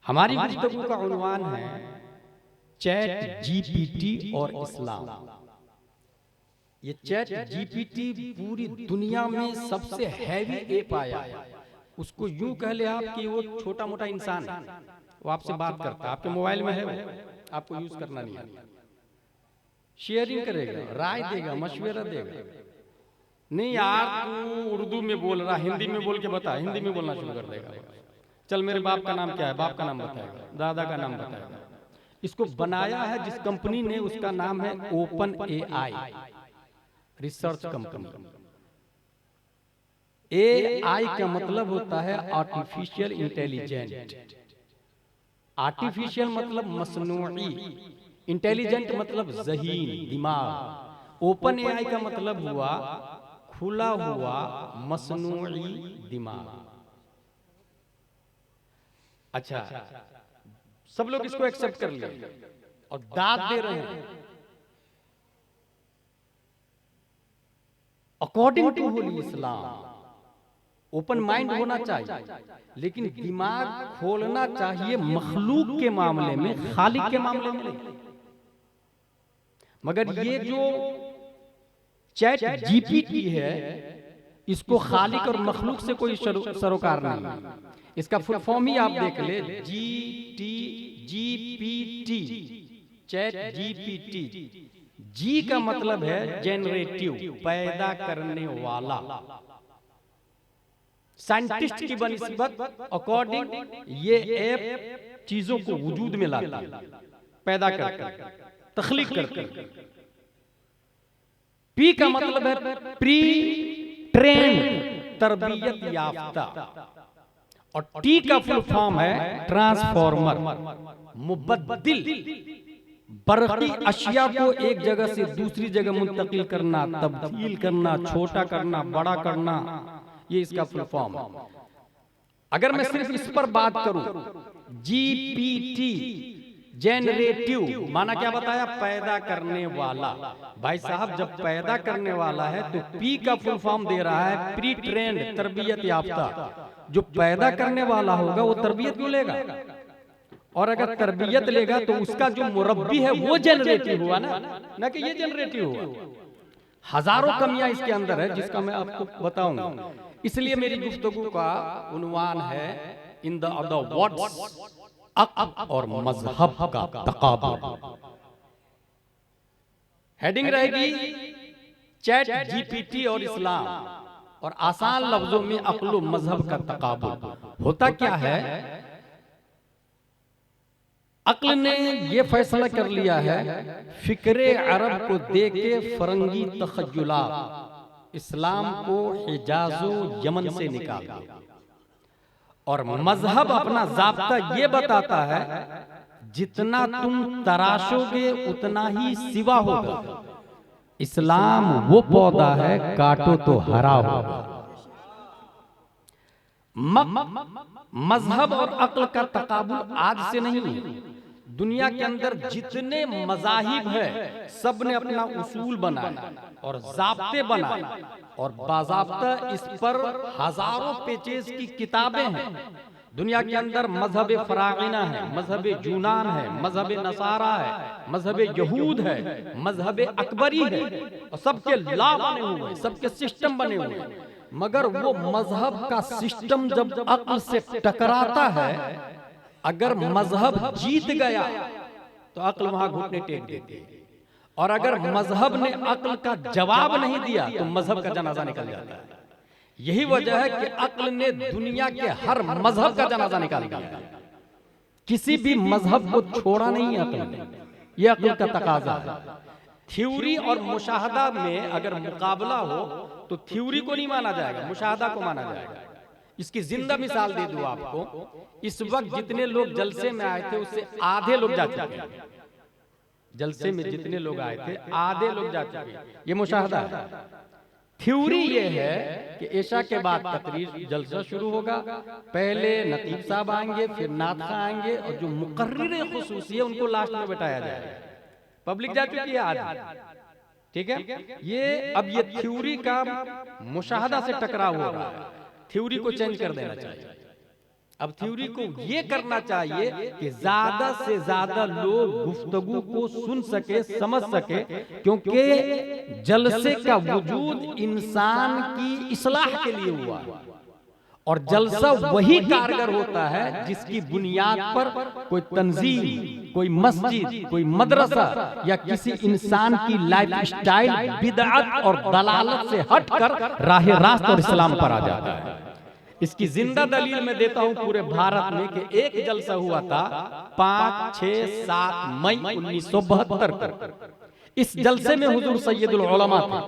हमारी गुफ्तगू का उन्वान है चैट जीपीटी और इस्लाम। ये चैट जीपीटी पूरी दुनिया में सबसे हैवी ऐप आया है। उसको यूं कह ले आप कि वो छोटा मोटा इंसान है, वो आपसे बात करता है, आपके मोबाइल में है, वो आपको यूज करना नहीं है। शेयरिंग करेगा, राय देगा, मशवरा देगा। नहीं यार तू उर्दू में बोल रहा, हिंदी में बोल के बता, हिंदी में बोलना शुरू कर देगा। चल मेरे बाप का नाम क्या है, बाप का नाम बताएगा, दादा का नाम बताएगा। इसको बनाया है जिस कंपनी ने, उसका नाम है open AI research company. AI का मतलब होता है आर्टिफिशियल इंटेलिजेंट। आर्टिफिशियल मतलब मसनूई, इंटेलिजेंट मतलब ज़हीन, दिमाग। ओपन एआई का मतलब हुआ खुला हुआ मसनूई दिमाग। अच्छा, सब लोग इसको एक्सेप्ट कर ले और दाद दे रहे हैं according to holy Islam. Open mind होना चाहिए, लेकिन दिमाग खोलना चाहिए मखलूक के मामले में, खालिक के मामले में नहीं। मगर ये जो चैट जीपीटी है, इसको खालिक और मखलूक से कोई सरोकार नहीं है। इसका फुल फॉर्म ही आप देख ले, जीपीटी, चैट जीपीटी। जी का मतलब है जेनरेटिव, पैदा करने वाला। साइंटिस्ट की बनिस्बत अकॉर्डिंग ये ऐप चीजों को वजूद में लाता है, पैदा करता है, तख्लीक करता है। पी का मतलब है प्री ट्रेंड, तरबियत याफ्ता। और टी का फुल फॉर्म है ट्रांसफॉर्मर, मुबद्दिल, बरकी अशिया को एक जगह से दूसरी जगह मुंतकिल करना, तब्दील करना, छोटा करना, बड़ा करना, ये इसका फुल फॉर्म है। अगर मैं सिर्फ इस पर बात करूं, जीपीटी जेनरेटिव माना क्या बताया, पैदा करने वाला। भाई साहब जब पैदा करने वाला है तो पी का फुल फॉर्म दे रहा है प्री ट्रेंड, तरबियत याफ्ता। जो पैदा करने वाला होगा वो तरबियत क्यों लेगा? और अगर तरबियत लेगा तो उसका जो मुरब्बी है वो जेनरेटिव हुआ ना कि ये जेनरेटिव हुआ। हजारों कमियां इसके अंदर है जिसका मैं आपको बताऊंगा। इसलिए मेरी गुफ्तगू का उन्वान है इन द वर्ड्स अक्ल और मजहब का तकाबुल। हेडिंग रहेगी चैट जीपीटी और इस्लाम, और आसान लफ्जों में अक्ल और मजहब का तकाबुल। होता क्या है, अक्ल ने यह फैसला कर लिया है फिक्रे अरब को देके फरंगी तखय्युलात, इस्लाम को हिजाजो यमन से निकाल दिया। और मजहब अपना जाब्ता ये बताता है जितना तुम तराशोगे उतना ही सिवा होगा। इस्लाम वो पौधा है काटो तो हरा होगा। मजहब और अक्ल का तकाबुल आज से नहीं है। दुनिया के अंदर जितने मजाहिब है सब ने अपना उसूल बनाया और जाब्ते बनाए, और बाज़ाब्ता इस पर हजारों पेजेस की किताबें हैं। दुनिया के अंदर मजहब फरागिना है, मजहब यूनान है, मजहब नसारा है, मजहब यहूद है, मजहब अकबरी है, और सबके लॉ बने हुए हैं, सबके सिस्टम बने हुए हैं। मगर वो मजहब का सिस्टम जब अक्ल से टकराता है, अगर मजहब जीत गया तो अक्ल वहां घुटने टेक देती है, और अगर मजहब ने अक्ल का जवाब नहीं दिया तो मजहब का जनाजा निकल जाता है। यही वजह है कि अक्ल ने दुनिया के हर मजहब का जनाजा निकाल दिया। किसी भी मजहब को छोड़ा नहीं अक्ल ने, यह अक्ल का तकाजा है। थ्योरी और मुशाहदा में अगर मुकाबला हो तो थ्योरी को नहीं माना जाएगा, मुशाहदा को माना जाएगा। इसकी जिंदा मिसाल दे दूं आपको, इस वक्त जितने लोग जलसे में आए थे उससे आधे लोग जा चुके हैं। जलसे में जितने लोग आए थे आधे लोग जा चुके हैं, ये मुशाहदा है। थ्योरी ये है कि ऐशा के बाद तकरीर जलसा शुरू होगा, पहले नतीब साहब आएंगे, फिर नातखा आएंगे, और जो मुकर्रिर खुसूसी है उनको लास्ट में बैठाया जाएगा। पब्लिक जा चुकी है आधी, ठीक है। ये अब ये थ्योरी का मुशाहदा से टकराव हो रहा है, थ्योरी को चेंज कर देना चाहिए। अब थ्योरी को ये करना चाहिए कि ज्यादा से ज्यादा लोग गुफ्तगू को सुन सके, समझ सके, क्योंकि जलसे का वजूद इंसान की इस्लाह के लिए हुआ और जलसा वही कारगर होता है जिसकी बुनियाद पर कोई तंजीम, कोई मस्जिद, कोई मदरसा या किसी इंसान की लाइफ स्टाइल बिदअत और दलालत से हटकर राह रास्त और इस्लाम पर आ जाता है। इसकी जिंदा दलील मैं देता हूं पूरे भारत में कि एक जलसा हुआ था 5, 6, 7 मई 1972 को। इस जलसे में हुजूर सैयदुल उलमा थे,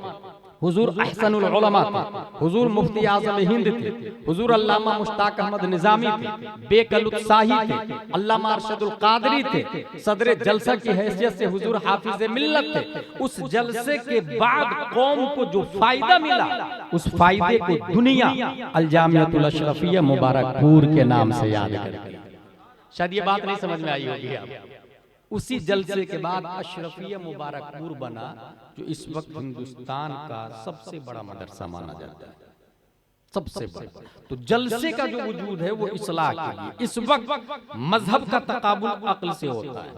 हुजूर अहसनुल उलमा थे, हुजूर मुफ्ती आज़म हिंद थे, हुजूर अल्लामा मुश्ताक अहमद निजामी थे, बेकलुत शाही थे, अल्लामा अरशदुल कादरी थे, सदर जलसा की हैसियत से हुजूर हाफिज मिल्लत थे। उस जलसे के बाद कौम को जो फायदा मिला, उस फायदे को दुनिया अल जामिअतुल अशरफिया मुबारकपुर के नाम से याद करती है। शायद ये बात नहीं समझ में आई होगी आप। उसी जलसे के बाद अशरफिया मुबारकपुर बना, जो इस वक्त हिंदुस्तान का सबसे बड़ा मदरसा माना जाता है, सबसे बड़ा। तो जलसे का जो वजूद है वो इस्लाह के लिए। इस वक्त मजहब का तकाबुल अक्ल से होता है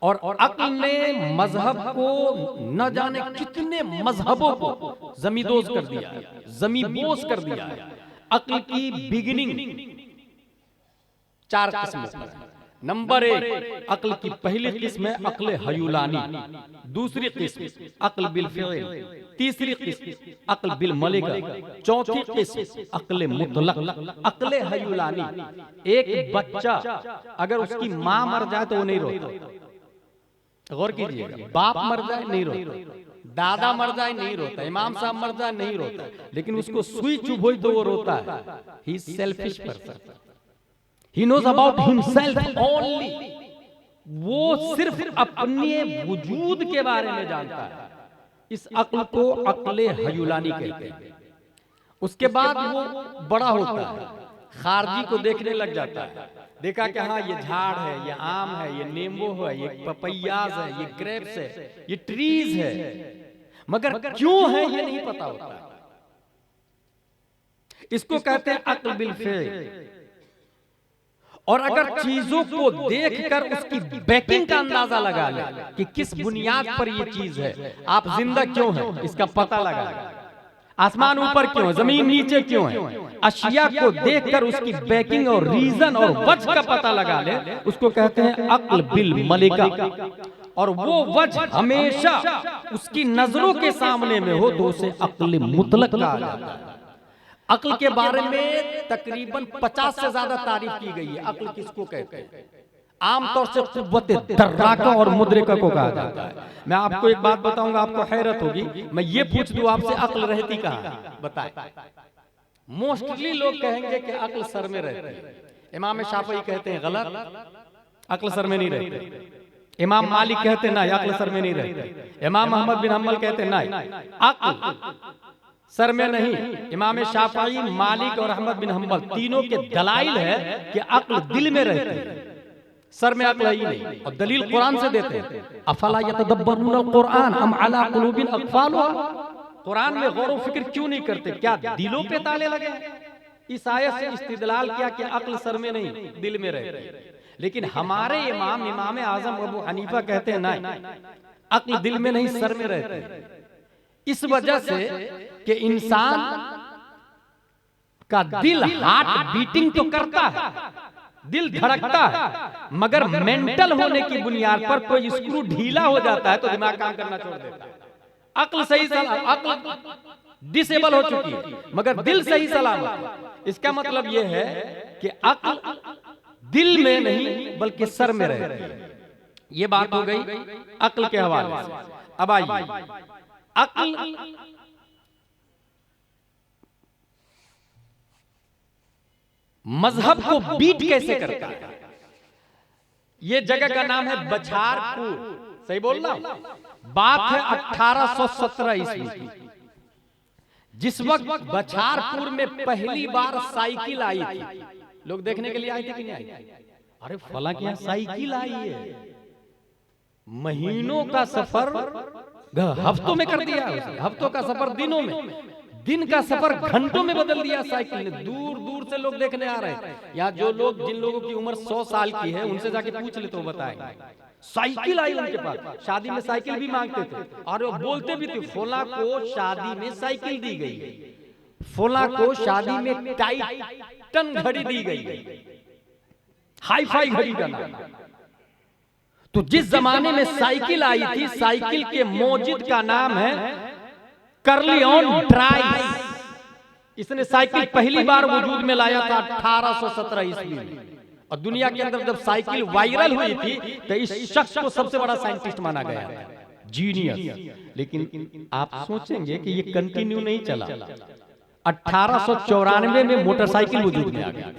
और अक्ल ने मजहब को न जाने कितने मजहबों को जमींदोज कर दिया है, जमींबोस कर दिया है। अक्ल की बिगिनिंग 4 किस्मों पर है। नंबर 1, अक्ल की पहली किस्म है अक्ल हयुलानी, दूसरी किस्म अक्ल बिल फ़िल, तीसरी किस्म अक्ल बिल मलिका, चौथी किस्म अक्ल मुतलक। अक्ल हयुलानी, एक बच्चा अगर उसकी माँ मर जाए तो वो नहीं रोता। गौर कीजिएगा, बाप मर जाए नहीं रोता, दादा मर जाए नहीं रोता, इमाम साहब मर जाए नहीं रोता, लेकिन उसको सुई चुभ हुई तो वो रोता है। He is selfish person, He knows about himself only। वो सिर्फ अपने वजूद के बारे में जानता है। इस अक्ल को अक्ल हयुलानी कहते हैं। उसके बाद वो बड़ा होता है, खारजी को देखने लग जाता है। देखा कि हाँ ये झाड़ है, ये आम है, ये नींबू है, ये पपैयाज है, ये ग्रेप्स है, ये ट्रीज है, मगर क्यों है ये नहीं पता होता। इसको कहते हैं अक्ल बिल फ़िल। और अगर चीजों को देखकर उसकी बैकिंग का अंदाजा लगा ले कि किस बुनियाद पर ये चीज है, आप जिंदा क्यों हैं इसका पता लगा, आसमान ऊपर क्यों है, जमीन नीचे क्यों है, अशिया को देखकर उसकी बैकिंग और रीजन और वजह का पता लगा ले, उसको कहते हैं अक्ल बिल मलिका। और वो वजह हमेशा उसकी नजरों के सामने में हो तो उसे अक्ल मुतलक कहा जाता है। अक्ल के बारे में तकरीबन 50 से ज्यादा तारीफ की गई है। अक्ल किसको कहते हैं? आमतौर से कुव्वत दर्राका और मुद्रिका को कहा जाता है। मैं आपको एक बात बताऊंगा, आपको हैरत होगी। मैं ये पूछ दूं आपसे, अक्ल रहती कहाँ? बताएं। मोस्टली लोग कहेंगे कि अक्ल सर में रहती है। इमाम शाफई कहते हैं गलत, अक्ल सर में नहीं रहती। इमाम मालिक कहते हैं ना, अक्ल सर में नहीं रहती। इमाम अहमद बिन हम्बल कहते हैं ना, अक्ल सर में नहीं। इमाम शाफई, मालिक और अहमद बिन हम्बल तीनों के दलाइल है कि अक्ल दिल में रहती है, सर में अक्ल ही नहीं। और दलील कुरान से देते हैं, अफला यतदब्बरून कुरान अम अला कुलूबिन अक़फ़ालुहा। कुरान में गौर व फिक्र क्यों नहीं करते, क्या दिलों पे ताले लगे? इस आयत से इस्तिदलाल किया कि अक्ल सर में नहीं दिल में रहती है। लेकिन हमारे इमाम आजम अबू हनीफा कहते हैं नहीं, अक्ल दिल में नहीं सर में रहती है। इस वजह से कि इंसान का दिल हार्ट बीटिंग तो करता है, दिल धड़कता है, मगर मेंटल होने की बुनियाद पर कोई स्क्रू ढीला हो जाता है तो दिमाग काम करना छोड़ देता है। अक्ल सही सलामत, अक्ल डिसेबल हो चुकी है मगर दिल सही सलामत है। इसका मतलब यह है कि अक्ल दिल में नहीं बल्कि सर में रहती है। ये बात हो गई अक्ल के हवाले से। अब आइए, अक्ल मजहब को बीट कैसे करता है? ये जगह का नाम है बछारपुर, सही बोल रहा हूं? बात है 1817 ईस्वी की, जिस वक्त बछारपुर में पहली बार साइकिल आई थी। लोग देखने के लिए आए थे कि नहीं आए? अरे फला के यहाँ साइकिल आई है, महीनों का सफर हफ्तों में कर दिया, हफ्तों का सफर दिनों में, दिन का सफर घंटों में बदल दिया साइकिल ने। दूर दूर से लोग देखने आ रहे हैं। यहाँ जो लोग, जिन लोगों की उम्र 100 साल की है, उनसे जाके पूछ ले तो बताएंगे। साइकिल आई उनके पास, शादी में साइकिल भी मांगते थे और वो बोलते भी थे, फला को शादी में साइकिल दी गई, फला को शादी में टाइटन घड़ी दी गई, हाई फाई घड़ी का नाम। तो जिस जमाने में साइकिल आई थी, साइकिल के मौजिद का नाम है कर्लियन ड्राइस। इसने साइकिल पहली बार वजूद में लाया था 1817 ईस्वी में। और दुनिया के अंदर जब साइकिल वायरल हुई थी तो इस शख्स को सबसे बड़ा साइंटिस्ट माना गया, जीनियस। लेकिन आप सोचेंगे कि ये कंटिन्यू नहीं चला। 1894 में मोटरसाइकिल वजूद में आ गया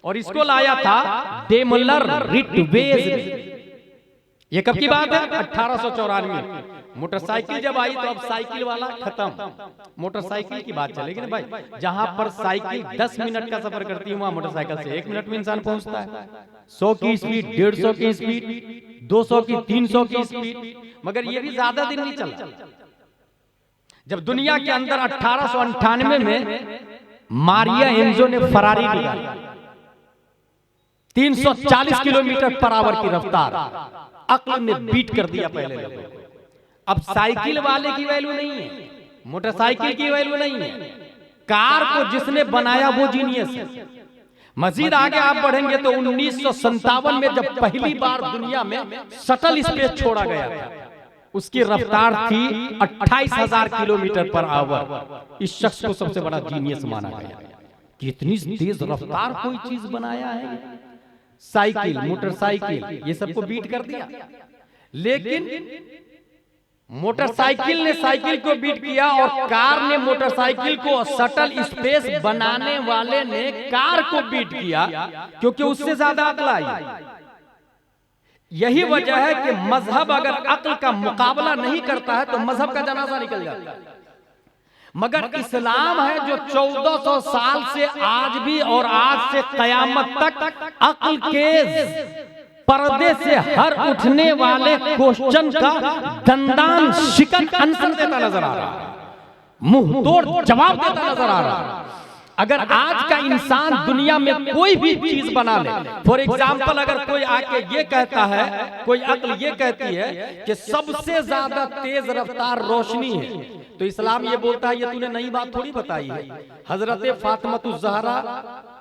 और इसको लाया था डेमलर रिटवेज ने। ये कब की बात है? 1894। मोटरसाइकिल जब आई तो अब साइकिल वाला खत्म, मोटरसाइकिल की बात चलेगी ना भाई। जहां पर साइकिल 10 मिनट का सफर करती है, वहां मोटरसाइकिल से 1 मिनट में इंसान पहुंचता है। 100 की स्पीड, 150 की स्पीड, 200 की, 300 की स्पीड। मगर ये भी ज्यादा दिन नहीं चला। जब दुनिया के अंदर 1898 में मारिया एंजो ने फरारी निकाली, 340 किलोमीटर पर आवर की रफ्तार, अक्ल ने बीट कर दिया पहले लोगों को। अब साइकिल वाले की वैल्यू नहीं है, मोटरसाइकिल की वैल्यू नहीं है, कार को जिसने बनाया वो जीनियस है। मजीद आगे आप बढ़ेंगे तो 1957 में जब पहली बार दुनिया में शटल स्पेस छोड़ा गया था, उसकी रफ्तार थी 28,000 किलोमीटर पर आवर। इस शख्स को सबसे बड़ा जीनियस माना गया। कितनी तेज रफ्तार कोई चीज बनाया है। साइकिल, मोटरसाइकिल, ये सबको बीट कर दिया। लेकिन मोटरसाइकिल ने साइकिल को बीट किया और कार ने मोटरसाइकिल को, शटल स्पेस बनाने वाले ने कार को बीट किया, क्योंकि उससे ज्यादा अक्ल आई। यही वजह है कि मजहब अगर अक्ल का मुकाबला नहीं करता है तो मजहब का जनाजा निकल जाता है। मगर इस्लाम है जो 1400 साल से आज भी और आज से कयामत तक अक्ल के पर्दे से हर उठने वाले क्वेश्चन का दंदान शिकन आंसर देता नजर आ रहा है, मुंह तोड़ जवाब देता नजर आ रहा है। अगर आज का इंसान दुनिया में कोई भी चीज बना ले, फॉर एग्जाम्पल अगर कोई आके ये कहता है, कोई अक्ल ये कहती है कि सबसे ज्यादा तेज रफ्तार रोशनी है, तो इस्लाम ये बोलता है ये तूने नई बात थोड़ी बताई है। हजरत फातिमा ज़हरा,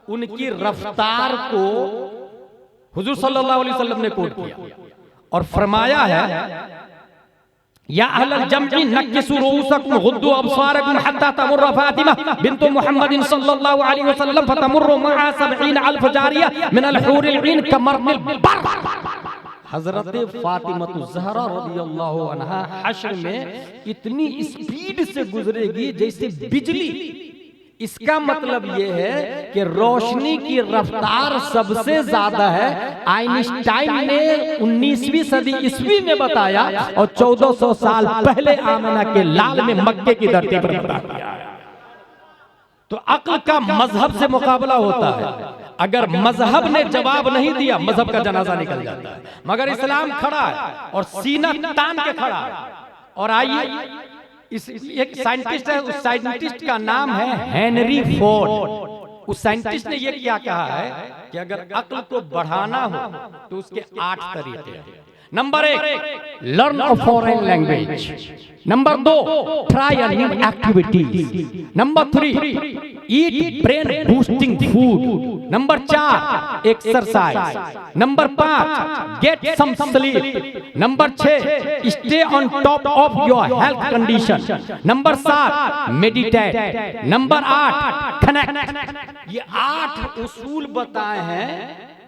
उनकी रफ्तार को हुजूर सल्लल्लाहु अलैहि वसल्लम ने कोट किया और फरमाया है, या अहलल जम्ई नक्किसू रूसकुम गुद्दू अबसारकुम हत्ता तमुर्र फातिमा बिन्त मुहम्मदिन सल्लल्लाहु अलैहि वसल्लम फतमुर्रु मआ 70,000 जारिया मिनल हूरिल ईन कमरनिल बर। हजरत फातिमा ज़हरा रदियल्लाहु अन्हा हश्र में इतनी स्पीड से गुजरेगी जैसे बिजली। इसका मतलब यह है कि रोशनी की रफ्तार सबसे ज्यादा है। आइंस्टाइन ने 19वीं सदी ईस्वी में बताया और 1400 साल पहले आमना के लाल में मक्के की धरती पर बता दिया। तो अक्ल का मजहब से मुकाबला होता है। अगर मजहब ने जवाब नहीं दिया, मजहब का जनाजा निकल जाता है। मगर इस्लाम खड़ा है और सीना तान के खड़ा है। और आइए, एक साइंटिस्ट है, उस साइंटिस्ट का नाम है हेनरी फोर्ड। उस साइंटिस्ट ने ये क्या कहा है कि अगर अक्ल को बढ़ाना हो तो उसके 8 तरीके हैं। Number 1, learn a foreign language. Number 2, try a new activities. Number 3, eat brain boosting food. Number 4, exercise. Number 5, get some sleep. Number 6, stay on top of your health condition. Number 7, meditate. Number 8, connect. ये 8 उसूल बताए हैं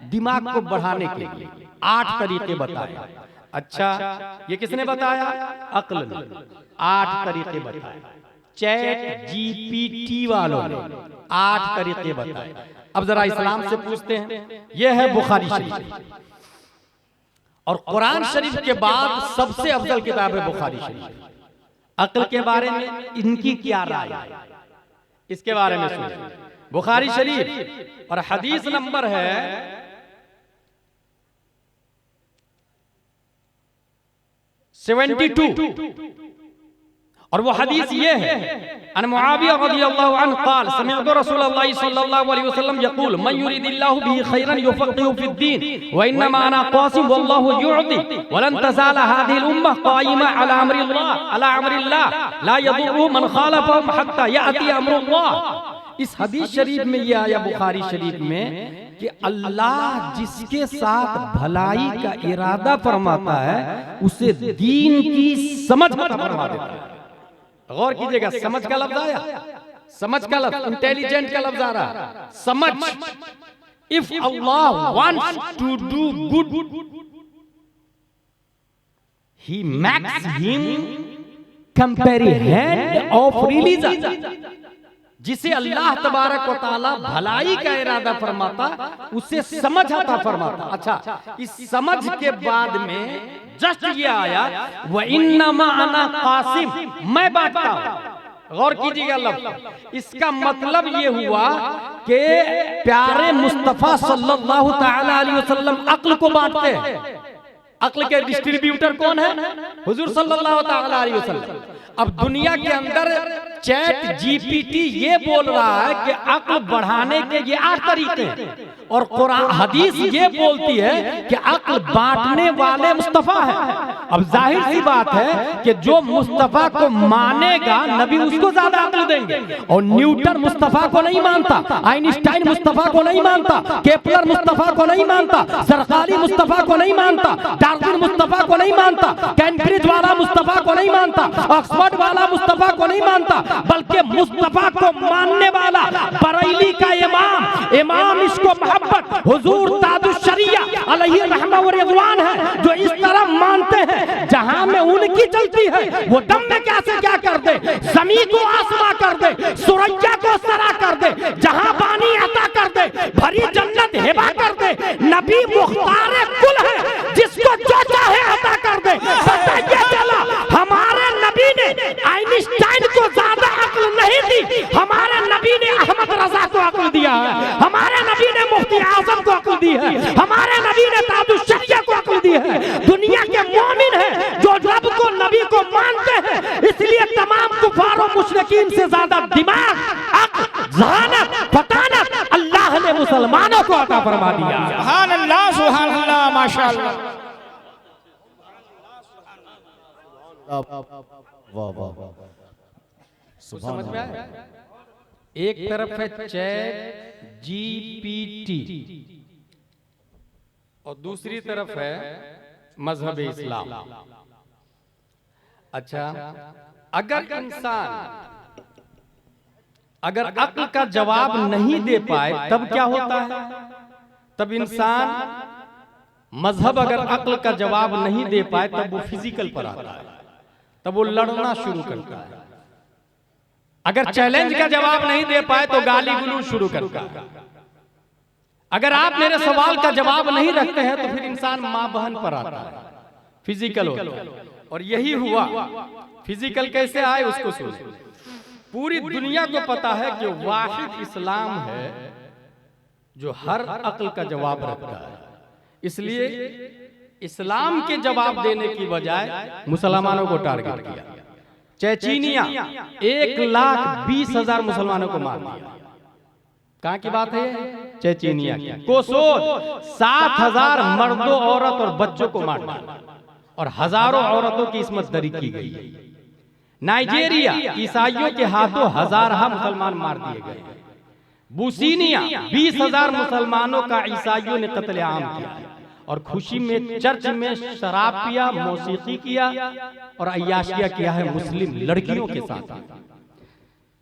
दिमाग को बढ़ाने के लिए, 8 तरीके बताए। अच्छा, ये किसने बताया? अक्ल ने 8 तरीके बताए। चैट जीपीटी वालों ने 8 तरीके बताए। अब जरा इस्लाम से पूछते हैं। यह है बुखारी शरीफ और कुरान शरीफ के बाद सबसे अफजल किताब है बुखारी शरीफ। अक्ल के बारे में इनकी क्या राय है, इसके बारे में सुनिए। बुखारी शरीफ और हदीस नंबर है 72 और वो हदीस ये है, अन मुआविया रज़ियल्लाहु अन्हु क़ाल समिअतु रसूलल्लाह सल्लल्लाहु अलैहि वसल्लम यक़ूल मन युरिदिल्लाहु बिही खैरन युफ़क़िहु फिद्दीन व इन्नमा अना क़ासिम वल्लाहु युअति वलन तज़ाल हाज़िहिल उम्मह क़ाइमा अला अम्रिल्लाह ला यदुर्रुहु मन ख़ालफ़हुम हत्ता यअती अम्रुल्लाह। इस हदीस शरीफ में ये आया बुखारी शरीफ में कि अल्लाह जिसके साथ भलाई का इरादा फरमाता है उसे दीन की समझ अता फरमा देता है। गौर कीजिएगा, समझ का लफ्ज आया, समझ का लफ्ज, इंटेलिजेंट का लफ्ज आ रहा, समझ। If Allah wants to do good he makes him comprehend of religion. जिसे अल्लाह तबारक व तआला भलाई का इरादा फरमाता उसे समझ आता फरमाता। अच्छा, इस समझ के बाद में जस्ट ये आया व इन्नमा अना कासिम, मैं बांटता हूं। गौर कीजिएगा लफ्ज, इसका मतलब ये हुआ कि प्यारे मुस्तफा सल्लल्लाहु तआला अलैहि वसल्लम अक्ल को बांटते हैं। अक्ल के डिस्ट्रीब्यूटर कौन है? हुजूर सल्लल्लाहु तआला अलैहि वसल्लम। अब दुनिया के अंदर चैट जीपीटी ये बोल रहा है कि अक्ल बढ़ाने के ये 8 तरीके हैं और कुरान हदीस ये बोलती है कि अक्ल बांटने वाले मुस्तफा है। अब जाहिर सी बात है कि जो मुस्तफा को मानेगा नबी उसको ज्यादा अक्ल देंगे। और न्यूटन मुस्तफा को नहीं मानता, आइंस्टाइन मुस्तफा को नहीं मानता, केपलर मुस्तफा को नहीं मानता, सरकारी मुस्तफा को नहीं मानता, डार्विन मुस्तफा को नहीं मानता, कैम्ब्रिज वाला मुस्तफा को नहीं मानता, ऑक्सफोर्ड वाला मुस्तफा को नहीं मानता, बल्कि मुस्तफा को मानने वाला बरेली का इमाम इसको मोहब्बत हुजूर ताजुश शरिया अलैहि रहमा व रिज़वान है, जो इस तरह मानते हैं जहां में उनकी चलती है वो दम में कैसे क्या कर दे, जमीन को आसमां कर दे, सुरैया को सरा कर दे, जहां पानी अता कर दे, भरी जन्नत हिबा कर दे। नबी मुख्तार कुल है, जिसको जो चाहे अता कर दे। पता ये चला हमारे नबी ने आइंस्टाइन को ज्यादा अक्ल नहीं दी, हमारे नबी ने अहमद रजा को अक्ल दिया है, हमारे नबी ने मुफ्ती आजम को अक्ल दी है, हमारे नबी ने ताजुश शरिया को अक्ल दी है। दुनिया के मोमिन हैं जो रब को नबी को मानते हैं, इसलिए तमाम कुफार और मुशरिकीन से ज्यादा दिमाग, अक्ल, ज़हानत, फतानत अल्लाह ने मुसलमानों को अता फरमा दिया। सुभान अल्लाह, सुभान अल्लाह, माशाअल्लाह। समझ में आया? एक तरफ है चैट जीपीटी और दूसरी तरफ है मजहब इस्लाम। अच्छा, अगर अक्ल का जवाब नहीं दे पाए तब क्या होता है? तब इंसान मजहब अगर अक्ल का जवाब नहीं दे पाए तब वो फिजिकल पर आता है, तब वो लड़ना शुरू करता है। अगर चैलेंज का जवाब नहीं दे पाए तो गाली गलौज शुरू करता है। अगर आप मेरे सवाल का जवाब नहीं रखते हैं तो फिर इंसान मां बहन पर आता है, फिजिकल होता है। और यही हुआ। फिजिकल कैसे आए उसको सुनिए। पूरी दुनिया को पता है कि वाहिद इस्लाम है जो हर अक्ल का जवाब रखता है, इसलिए इस्लाम के जवाब देने की बजाय मुसलमानों को टारगेट किया। चेचनिया 1,20,000 मुसलमानों को मार दिया। कहां की बात है? चेचनिया की। कोसोव 7,000 मर्दों, औरत और बच्चों को मार दिया और हजारों औरतों की इस्मत दरी की गई। नाइजीरिया ईसाइयों के हाथों हजारहा मुसलमान मार दिए गए। बुसीनिया 20,000 मुसलमानों का ईसाइयों ने कत्लेआम किया और खुशी में चर्च में शराब पिया, मौसीकी किया और अय्याशिया किया है मुस्लिम लड़कियों के साथ।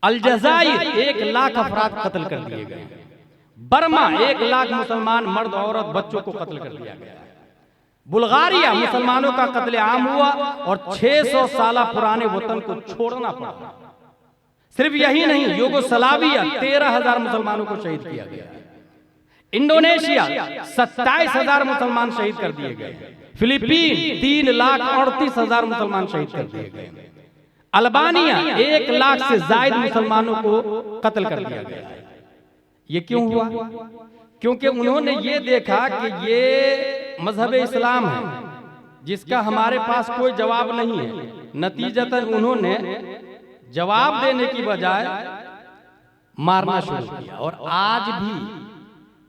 अलजाइर 1,00,000 अफराद कत्ल कर दिए गए। बर्मा 1,00,000 मुसलमान मर्द, औरत, बच्चों को कत्ल कर दिया गया। बुल्गारिया मुसलमानों का कत्लेआम हुआ और 600 साल पुराने वतन को छोड़ना पड़ा। सिर्फ यही नहीं, यूगोस्लाविया 13,000 मुसलमानों को शहीद किया गया। इंडोनेशिया 27,000 मुसलमान शहीद कर दिए गए। फिलीपीन 3,38,000 मुसलमान शहीद कर दिए गए। अल्बानिया 1,00,000 से ज्यादा मुसलमानों को कत्ल कर दिया गया। ये क्यों हुआ? क्योंकि उन्होंने ये देखा कि ये मजहब इस्लाम है जिसका हमारे पास कोई जवाब नहीं है। नतीजतन उन्होंने जवाब देने की बजाय मारना शुरू किया। और आज भी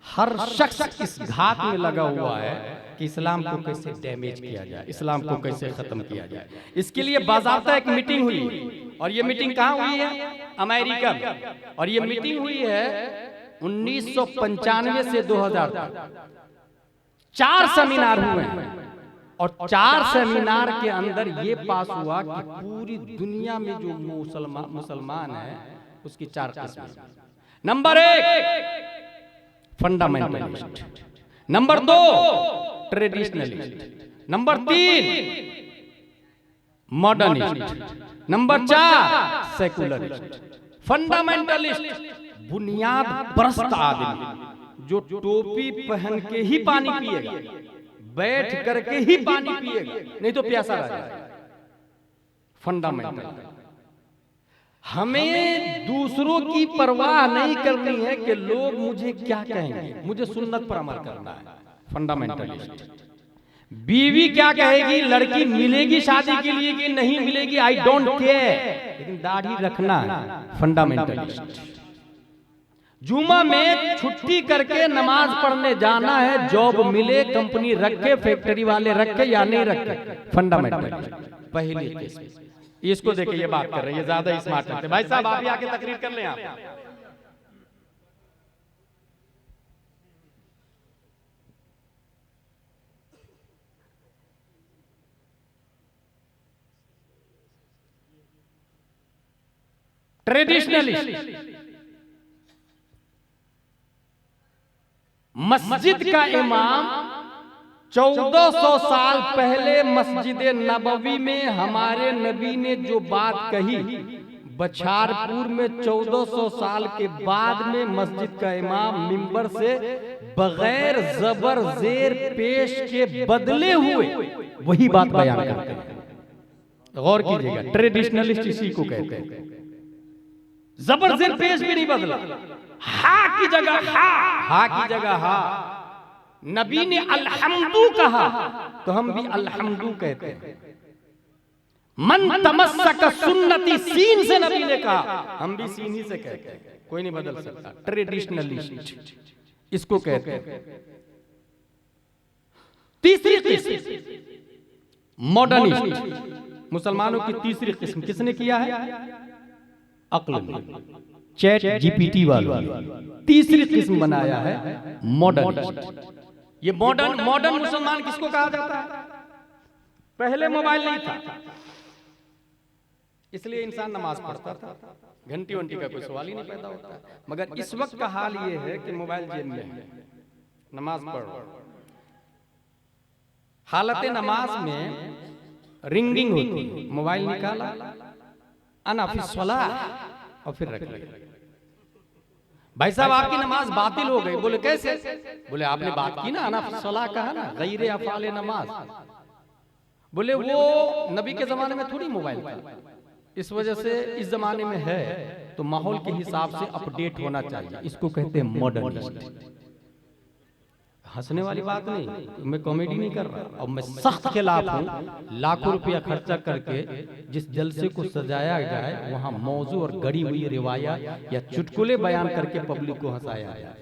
हर शख्स इस घात में लगा हुआ है कि इस्लाम को कैसे डैमेज किया जाए, इस्लाम को कैसे खत्म किया जाए। इसके लिए बाज़ाब्ता एक मीटिंग हुई, और ये मीटिंग कहाँ हुई है? अमेरिका में। और ये मीटिंग हुई है 1995 से 2000 तक। 4 सेमिनार हुए हैं, और 4 सेमिनार के अंदर ये पास हुआ कि पूरी दुनिया में जो मुसलमान है उसकी 4 किस्में। Number 1 fundamentalist, number 2 traditionalist, number 3 modernist, number 4 secularist. Fundamentalist बुनियाद परस्त आदमी जो टोपी पहन के ही पानी पिएगा, बैठ करके ही पानी पिएगा, नहीं तो प्यासा रह जाएगा। फंडामेंटल। हमें दूसरों की परवाह नहीं करनी है कि लोग मुझे क्या कहेंगे, मुझे सुन्नत पर अमल करना है। फंडामेंटलिस्ट। बीवी क्या कहेगी, लड़की मिलेगी शादी के लिए कि नहीं मिलेगी, आई डोंट केयर, लेकिन दाढ़ी रखना है। फंडामेंटलिस्ट। जुमा में छुट्टी करके नमाज पढ़ने जाना है, जॉब मिले, कंपनी रखे, फैक्ट्री वाले रखे या नहीं रखे। फंडामेंटलिस्ट पहली किस्म। इसको देखिए, ये बात कर रहे हैं, ये ज्यादा स्मार्ट लगते हैं। भाई साहब आप भी आके तकरीर कर लें। आप ट्रेडिशनलिस्ट मस्जिद का इमाम 1400 साल पहले मस्जिद नबवी में हमारे नबी ने जो बात कही, बछारपुर में 1400 साल के बाद में मस्जिद का इमाम मिंबर से बगैर जबर जेर पेश के बदले हुए वही बात बयान करते हैं। गौर कीजिएगा, ट्रेडिशनलिस्ट इसी को कहते हैं। जबर जेर पेश भी नहीं बदला, हा की जगह हा की जगह हा। नबी ने अल्हम्दु कहा तो हम भी अल्हम्दु कहते हैं। मन तमस्सक सुन्नती, सीन से नबी ने कहा, हम भी सीन ही से कहते हैं, कोई नहीं बदल सकता। ट्रेडिशनलिस्ट इसको कहते हैं। तीसरी किस्म मॉडर्निस्ट। मुसलमानों की तीसरी किस्म किसने किया है? अक्ल ने, चैट जीपीटी वालों ने तीसरी किस्म बनाया है मॉडर्निस्ट। ये मॉडर्न मुसलमान किसको कहा जाता है? पहले मोबाइल नहीं था, इसलिए इंसान नमाज पढ़ता था, घंटी वंटी का कोई सवाल ही नहीं पैदा होता। मगर इस वक्त का हाल ये है कि मोबाइल जेब में है, नमाज पढ़, हालत नमाज में रिंगिंग होती है, मोबाइल निकाला, अना फिर सलाह और फिर रख लिया। भाई साहब आपकी नमाज बातिल हो गई। बोले कैसे? बोले आपने बात की ना, अना फिर सलाह कहा ना, गैर अफाल नमाज। बोले वो नबी के जमाने में थोड़ी मोबाइल था, इस वजह से इस जमाने में है, तो माहौल के हिसाब से अपडेट होना चाहिए। इसको कहते हैं मॉडर्निस्ट। हंसने वाली बात नहीं, मैं कॉमेडी नहीं कर रहा, और मैं सख्त खिलाफ हूँ लाखों रुपया खर्चा करके जिस जलसे को सजाया जाए वहां मौजू और गढ़ी हुई रिवायत या चुटकुले बयान करके पब्लिक को हंसाया जाए।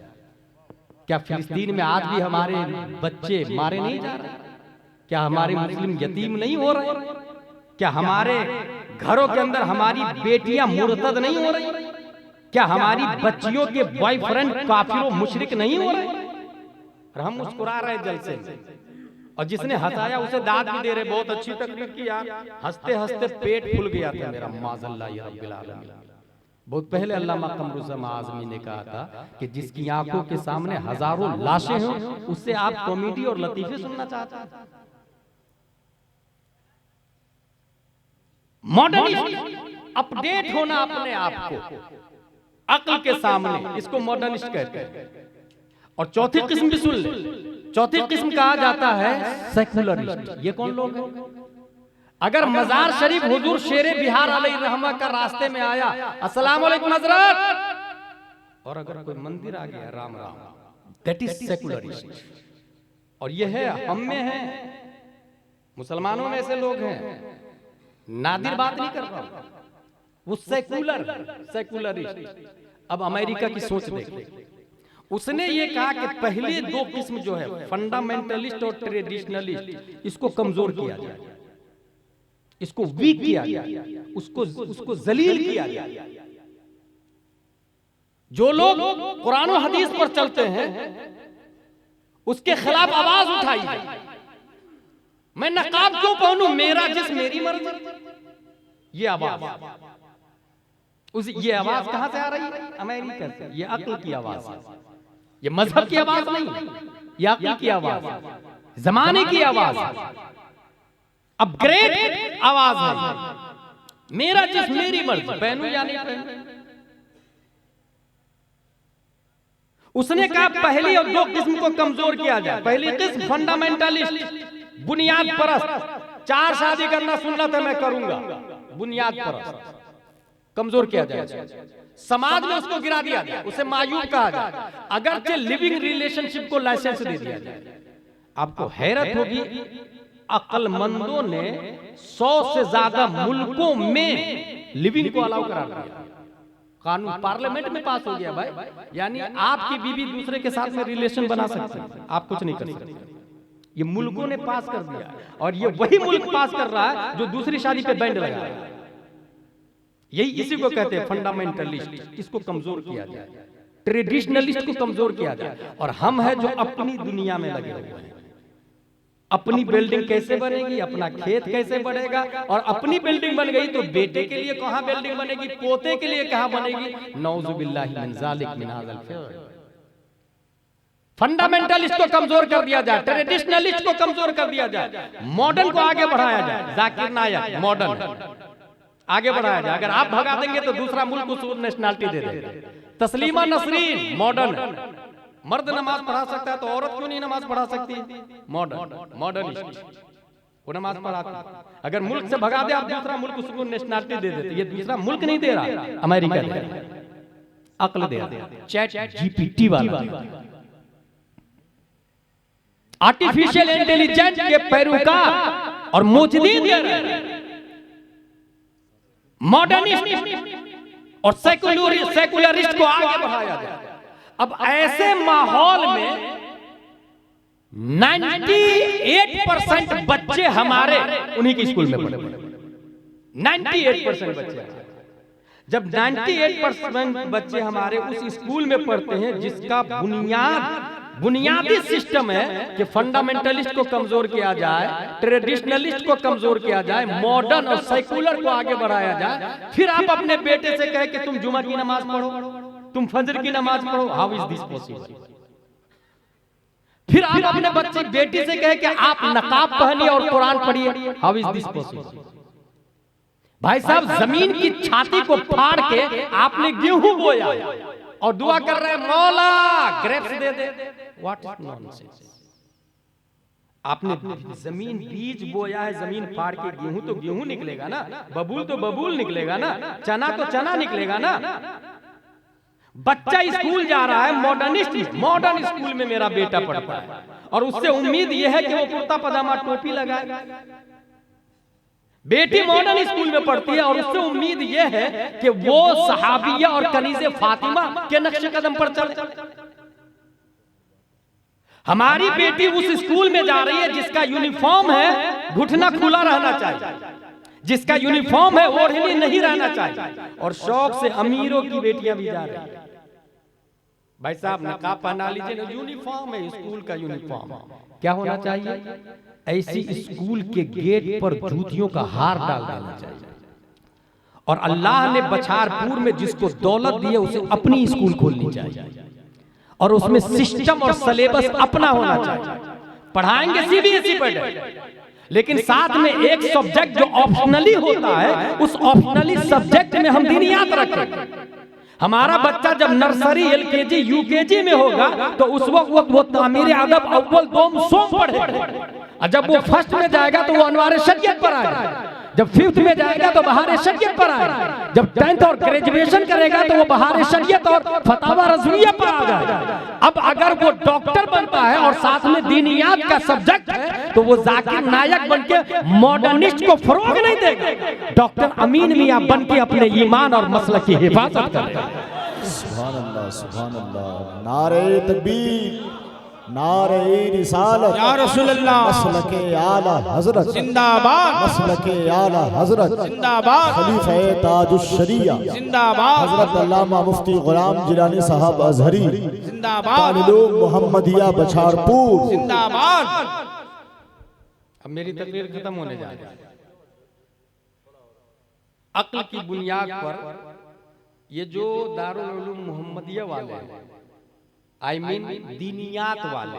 क्या फिलिस्तीन में आज भी हमारे बच्चे मारे नहीं जा रहे? क्या हमारे मुस्लिम यतीम नहीं हो रहे? क्या हमारे घरों के अंदर हमारी बेटियां मुर्तद नहीं हो रही? क्या हमारी बच्चियों के बॉयफ्रेंड काफिरों मुशरिक नहीं हो रहे? और हम मुस्कुरा रहे जलसे में, और जिसने हंसाया उसे दाद भी दे रहे, बहुत अच्छी तकरीर की यार, हंसते हंसते पेट फूल गया था मेरा, माज़अल्लाह या रब्बिल आलमीन। बहुत पहले अल्लामा कमरुज़्ज़मान आज़मी ने कहा था कि जिसकी आंखों के सामने हजारों लाशें हों, उससे आप कॉमेडी और लतीफे सुनना चाहते हैं? मॉडर्निस्ट अपडेट होना अपने आप को अक्ल के सामने, इसको मॉडर्निस्ट कहते हैं। और चौथी किस्म भी सुन ले, चौथी किस्म कहा जाता है सेकुलरिस्ट। ये कौन लोग हैं? अगर मजार शरीफ हुजूर शेरे बिहार अलैहिर्रहमा का रास्ते में आया, अस्सलाम वालेकुम हजरत, और अगर कोई मंदिर आ गया Ram Ram, that is secularist. और ये है, हम में है, मुसलमानों में ऐसे लोग हैं, नादिर बात नहीं कर रहा हूं, वो सेकुलरिस्ट। अब अमेरिका की सोच देखिए, उसने ये कहा कि पहले दो किस्म जो है फंडामेंटलिस्ट और ट्रेडिशनलिस्ट, इसको कमजोर किया जाए, इसको वीक किया जाए, उसको जलील किया जाए। जो लोग कुरान और हदीस पर चलते हैं उसके खिलाफ आवाज उठाई। मैं नकाब क्यों पहनूं, मेरा जिस्म मेरी मर्जी, ये आवाज ये आवाज कहां से आ रही है? अमेरिका से। ये अक्ल की आवाज है, ये मजहब की आवाज नहीं, ये अक्ल की आवाज है, जमाने की आवाज है, अपग्रेड आवाज है। मेरा जिस्म मेरी मर्जी, पहनूं या नहीं पहनूं। उसने कहा पहली और दो किस्म को कमजोर किया जाए। पहली किस्म फंडामेंटलिस्ट, बुनियाद परस्त, 4 शादी करना सुन्नत है मैं करूंगा, बुनियाद परस्त, कमजोर किया जाए। समाज में उसको गिरा दिया जाए, उसे मायूब कहा जाए, अगरचे लिविंग रिलेशनशिप को लाइसेंस दे दिया जाए। आपको हैरत होगी, अक्लमंदों ने 100 से ज्यादा मुल्कों में लिविंग को अलाउ करा दिया। कानून पार्लियामेंट में पास हो गया भाई, यानी आपकी बीवी दूसरे के साथ में रिलेशन बना सकते हैं, आप कुछ नहीं कर सकते। ये मुल्कों ने पास कर दिया, और ये वही मुल्क पास कर रहा है जो दूसरी शादी पे बैंड लगा रहा है। यही इसी को कहते हैं फंडामेंटलिस्ट। इसको कमजोर किया जाए, ट्रेडिशनलिस्ट को कमजोर किया जाए। और हम है जो अपनी दुनिया में लगे हुए हैं, अपनी बिल्डिंग कैसे बनेगी, अपना खेत कैसे बढ़ेगा, और अपनी बिल्डिंग बन गई तो बेटे के लिए कहां बिल्डिंग बनेगी, पोते के लिए कहां बनेगी। नौजुबिल्लाहि मिन जालिक मिन हाज़ल फ़िअल। फंडामेंटलिस्ट को कमजोर कर दिया जाए, ट्रेडिशनलिस्ट को कमजोर कर दिया जाए, मॉडर्न को आगे बढ़ाया जाए। जाकिर नायक मॉडर्न आगे बढ़ाया जाए। अगर आप भगा देंगे तो दूसरा मुल्क उसको नेशनलिटी दे देगा। तस्लीमा नसरीन मॉडर्न, मर्द नमाज पढ़ा सकता है तो औरत क्यों नहीं नमाज पढ़ा सकती? मॉडर्निस्ट, वो नमाज पढ़ाती। अगर मुल्क से भगा दे आप, दूसरा मुल्क उसको नेशनलिटी दे देते। ये दूसरा मुल्क नहीं दे रहा, अमेरिका दे रहा, अक्ल दे रहा। चैट जीपीटी वाला, आर्टिफिशियल इंटेलिजेंस के पैरोकार और मुजद्दिद दे रहे हैं। मॉडर्निस्ट और सेकुलरिस्ट को आगे बढ़ाया जाए। अब ऐसे माहौल में 98% बच्चे हमारे उन्हीं के स्कूल में पढ़े। 98% बच्चे, जब 98% बच्चे हमारे उस स्कूल में पढ़ते हैं जिसका बुनियादी सिस्टम है कि फंडामेंटलिस्ट को कमजोर किया जाए, ट्रेडिशनलिस्ट को कमजोर किया जाए, मॉडर्न और सेकुलर को आगे बढ़ाया जाए, फिर आप अपने बेटे से कहे कि तुम जुमा की नमाज पढ़ो, तुम फजर की नमाज पढ़ो। How is this possible? फिर आप अपने बच्चे बेटी से कहे कि आप नकाब पहनिए और कुरान पढ़िए। How is this possible? भाई साहब, जमीन की छाती को फाड़ के आपने गेहूं बोया और दुआ कर रहे हैं मौला grapes they they. What is nonsense? आपने जमीन बीज बोया है, जमीन फाड़ के गेहूं तो गेहूं निकलेगा ना, बबूल तो बबूल निकलेगा ना, चना तो चना निकलेगा ना। बच्चा स्कूल जा रहा है, मॉडर्न स्कूल में मेरा बेटा पढ़ता है, और उससे उम्मीद यह है कि वो कुर्ता पजामा टोपी लगाए। बेटी मॉडर्न स्कूल में पढ़ती है और उससे उम्मीद यह है कि वो सहाबिया और कनीज़े फातिमा के नक्शे कदम पर चले। हमारी बेटी उस स्कूल में जा रही है जिसका यूनिफॉर्म है घुटना खुला रहना चाहिए, जिसका यूनिफॉर्म है ओढ़नी नहीं रहना चाहिए, और शौक से अमीरों की बेटियां भी जा रही है। भाई साहब, नकाब पहना लीजिए, यूनिफॉर्म है, स्कूल का यूनिफॉर्म। क्या होना चाहिए? ऐसी स्कूल के गेट पर जूतियों का हार डाल देना चाहिए। और अल्लाह ने बछारपुर में जिसको दौलत दी है उसे अपनी स्कूल खोलनी चाहिए, और उसमें सिस्टम और सिलेबस अपना होना चाहिए। पढ़ाएंगे सीबीएसई पैटर्न, लेकिन साथ में एक सब्जेक्ट जो ऑप्शनली होता है, उस ऑप्शनली सब्जेक्ट में हम दीनियात रखें। हमारा बच्चा जब नर्सरी, एलकेजी, यूकेजी में होगा तो उस वक्त वो तामीर अदब अव्वल दोम सोम पढ़ेगा, और जब वो फर्स्ट में जाएगा तो वो अनवार शरीयत पर आएगा, जब फिफ्थ में जाएगा तो बहार शरीयत पर आएगा, जब 10th और ग्रेजुएशन करेगा तो वो बहार शरीयत और फतावा रज़विया पर आ जाएगा। अब अगर वो डॉक्टर बनता है और साथ में दीनियात का सब्जेक्ट है तो वो जाकिर नायक बनके मॉडर्निस्ट को फरोग नहीं देगा। डॉक्टर अमीन मियां बनके अपने ईमान और मसलक की हिफाजत करेगा। सुभान अल्लाह, सुभान अल्लाह। नारे तकबीर, नारे रिसालत, या रसूल अल्लाह, मसलके आला हजरत जिंदाबाद, मसलके आला हजरत जिंदाबाद, खलीफा ताजुश शरिया जिंदाबाद, हजरत अल्लामा मुफ्ती गुलाम जिलानी साहब अजहरी जिंदाबाद, तालिलुम मोहम्मदिया बछारपुर जिंदाबाद। अब मेरी तकरीर खत्म होने जा रही है। अक्ल की बुनियाद पर ये जो दारुल उलूम मोहम्मदिया वाले हैं, आई मीन दीनियात वाले,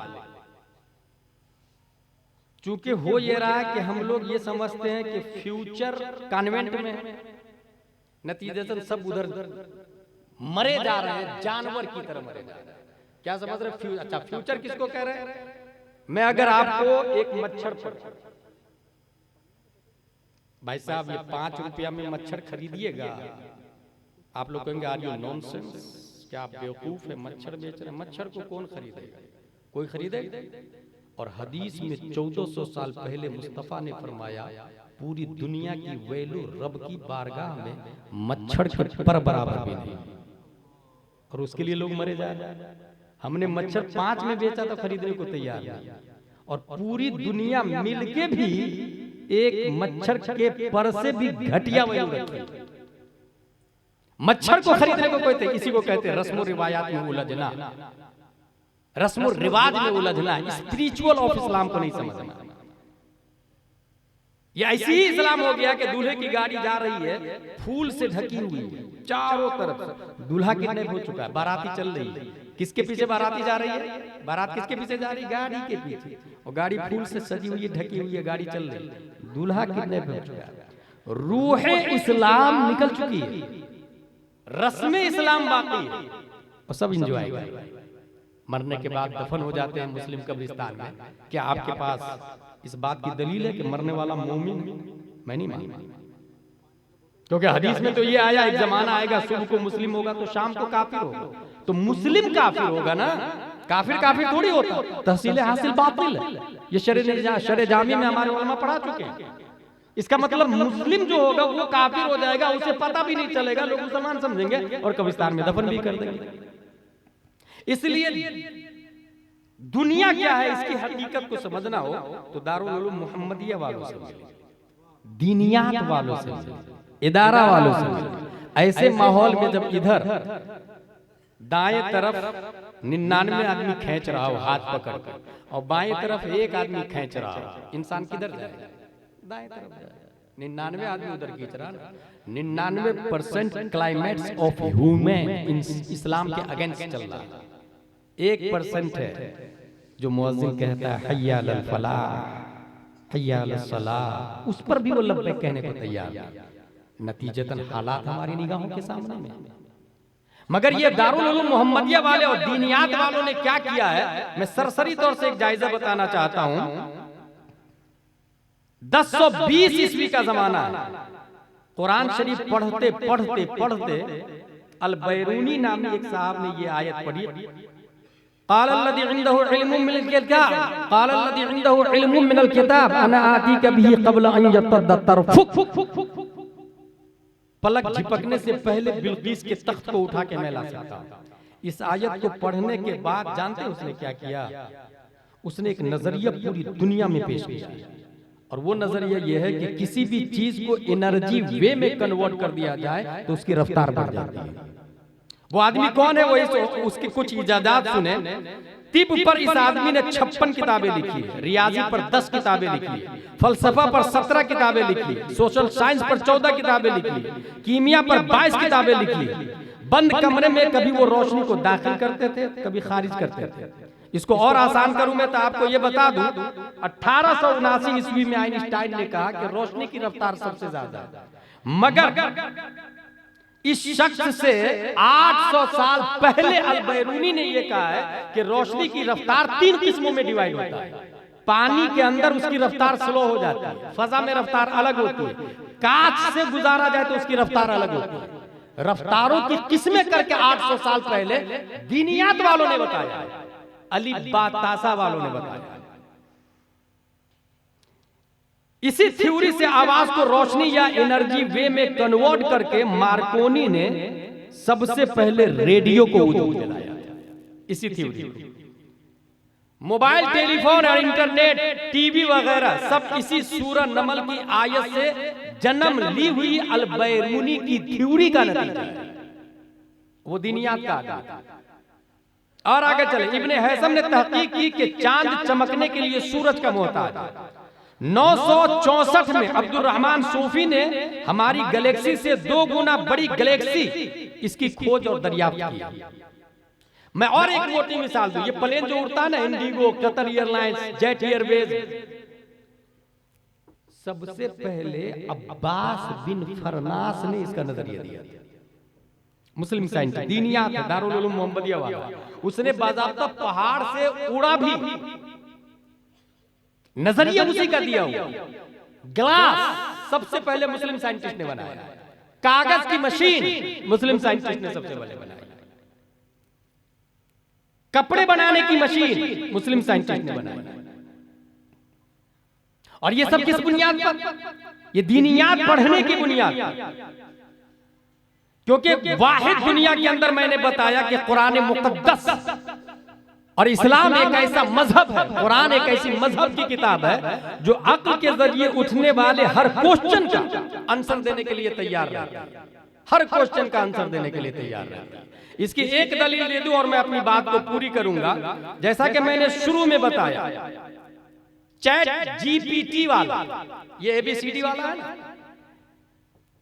चूंकि हो ये रहा है कि हम लोग ये समझते हैं कि फ्यूचर कॉन्वेंट में है, नतीजतन सब उधर मरे जा रहे हैं, जानवर की तरह मरे जा रहे हैं। क्या समझ रहे? अच्छा, फ्यूचर किसको कह रहे हैं? मैं अगर आपको एक मच्छर पर, भाई साहब ये 5 रुपया में मच्छर खरीदिएगा, आप लोग कहेंगे आर यू नॉनसेंस, क्या आप बेवकूफ है, मच्छर बेच रहे हैं। मच्छर को कौन खरीदेगा? कोई खरीदेगा? और हदीस में 1400 साल पहले मुस्तफ़ा ने फरमाया पूरी दुनिया की वैल्यू रब की बारगाह में मच्छर के पर बराबर भी नहीं, और उसके लिए लोग मरे जा रहे हैं। हमने मच्छर 5 में बेचा तो खरीदने को तैयार नहीं, और पूरी दुनिया मिलके भी एक मच्छर के पर से भी घटिया वैल्यू रखी। मच्छर को खरीदने को कोई, इसी को कहते हैं रस्म रिवायात में उलझना, रस्म रिवाज में उलझना, स्पिरिचुअल ऑफ इस्लाम को नहीं समझना। ये ऐसी ही इस्लाम हो गया कि दूल्हे की गाड़ी जा रही है, फूल से ढकी हुई है चारों तरफ, दूल्हा किडनैप हो चुका है, बाराती चल रही है, किसके पीछे बाराती जा रही है? बारात किसके पीछे जा रही है? गाड़ी के पीछे, और गाड़ी फूल से सजी हुई है, ढकी हुई है, गाड़ी चल रही है, दूल्हा किडनैप हो चुका है, रूह इस्लाम निकल चुकी है, रस्म इस्लाम बाकी है, और सब इंजॉय कर रहे हैं। मरने के बाद दफन हो जाते हैं मुस्लिम कब्रिस्तान में। क्या आपके पास इस बात की दलील है कि मरने वाला मोमिन? मैं नहीं मानता, क्योंकि हदीस में तो ये आया एक जमाना आएगा सुबह को मुस्लिम होगा तो शाम को काफिर होगा। तो मुस्लिम काफिर होगा ना, काफिर काफिर थोड़ी होता, तहसील हासिल बातिल है। ये शरे जामी में हमारे उलमा पढ़ा चुके हैं। इसका मतलब मुस्लिम जो होगा वो काफिर हो जाएगा, उसे पता भी नहीं चलेगा, लोग मुसलमान समझेंगे और कब्रिस्तान में दफन भी कर देंगे। इसलिए दुनिया क्या है इसकी हकीकत को समझना हो तो दारुल उलूम मोहम्मदिया वालों से मिले, दीनियात वालों से मिले, इदारा वालों से मिले। ऐसे माहौल में जब इधर दाएं तरफ 99 आदमी खींच रहा हो हाथ पकड़ कर, और बाएं तरफ एक आदमी खींच रहा हो, इंसान किधर जाएगा? दाएं तरफ जाएगा। 99 आदमी उधर खींच रहा है, 99% क्लाइमेट्स ऑफ ह्यूमन इस्लाम के अगेंस्ट चल रहा है। 1% है जो मुअज्जिन कहता है हय्या अलल फलाह, हय्या अलस सलाह, उस पर भी वो लब्बैक कहने को तैयार है। नतीजतन हालात हमारी निगाहों के सामने में। मगर ये दारुल उलूम मोहम्मदिया वाले और दीनियात वालों ने क्या किया है, मैं सरसरी तौर से एक जायजा बताना चाहता हूं। 1020 ईस्वी का जमाना है, कुरान शरीफ पढ़ते पढ़ते पढ़ते अल बैरूनी नामी एक साहब ने ये आयत पढ़ी, क़ाल अल्लज़ी इंदहु इल्मुम मिनल किताब, क़ाल अल्लज़ी इंदहु इल्मुम मिनल किताब अना आतीका बिही क़ब्ल अन यतद्द तरफुक। पलक झपकने से पहले बिल्कीस के तख्त को उठा के मैं ला सकता हूं। इस आयत को पढ़ने के बाद जानते उसने क्या किया? उसने एक नजरिया पूरी दुनिया में पेश किया, और वो नजरिया यह है कि किसी भी चीज को एनर्जी वे में कन्वर्ट कर दिया जाए तो उसकी रफ्तार बढ़ जाती है। वो आदमी कौन है? वो उसकी कुछ इजादात सुने। तिब पर इस आदमी ने 56 किताबें लिखी है, रियाजी पर 10 किताबें लिखी है, फलसफा पर 17 किताबें लिखी है, सोशल साइंस पर 14 किताबें लिखी है, कीमिया पर 22 किताबें लिखी है। बंद कमरे में कभी वो रोशनी को दाखिल करते थे, कभी खारिज करते थे। इसको और आसान करूं मैं तो आपको ये बता दूं, 1879 ईस्वी में आइंस्टाइन ने कहा कि रोशनी की रफ्तार सबसे ज्यादा है, मगर इस शख्स से 800 साल पहले अल बैरूनी ने यह कहा है कि रोशनी की रफ्तार 3 किस्मों में डिवाइड होता है। पानी के अंदर उसकी रफ्तार स्लो हो जाती है, फजा में रफ्तार अलग होती है, कांच से गुजारा जाए तो उसकी रफ्तार अलग होती है। रफ्तारों की किस्में करके 800 साल पहले दीनियात वालों ने बताया, अली बातासा वालों ने बताया। इसी थ्योरी से आवाज को रोशनी या एनर्जी वे में कन्वर्ट करके मार्कोनी ने सबसे पहले रेडियो को वजूद में लाया। इसी थ्योरी, मोबाइल टेलीफोन और इंटरनेट, टीवी वगैरह सब इसी सूरह नमल की आयत से जन्म ली हुई अल-बैरूनी की थ्योरी का नतीजा है। वो दीनियात का आदमी। और आगे चले, इब्ने हैसम ने तहकीक की कि चांद चमकने के लिए सूरज का मोहताज है। 964 में अब्दुल रहमान सूफी ने हमारी गैलेक्सी से 2 गुना बड़ी गैलेक्सी इसकी खोज और दरियाफ्त की। मैं और एक मोटी मिसाल दूं, ये प्लेन जो उड़ता है ना, Indigo, Qatar airlines, jet Airways, सबसे पहले अब्बास बिन फरनास ने इसका नजरिया दिया। मुस्लिम साइंटिस्ट, दीनियात है, दारुल उलूम मोहम्मदिया वाला, उसने बाज़ाब्ता पहाड़ से उड़ा भी, नजरिया उसी का दिया हुआ। ग्लास सबसे पहले मुस्लिम साइंटिस्ट ने बनाया। कागज की मशीन मुस्लिम साइंटिस्ट ने सबसे पहले बनाई। कपड़े बनाने की मशीन मुस्लिम साइंटिस्ट ने बनाई। और ये सब किस बुनियाद पर? ये दीनियात पढ़ने की बुनियाद पर। क्योंकि वाहिद दुनिया के अंदर मैंने बताया कि कुरान मुक़द्दस और इस्लाम एक ऐसा मजहब है, कुरान एक ऐसी मजहब की किताब है जो अक्ल के जरिए उठने वाले हर क्वेश्चन का आंसर देने के लिए तैयार रहता है। हर क्वेश्चन का आंसर देने के लिए तैयार रहता है। इसकी एक दलील दे दूं और मैं अपनी बात को पूरी करूंगा। जैसा कि मैंने शुरू में बताया, चैट जीपीटी वाला, ये एबीसीडी वाला है ना,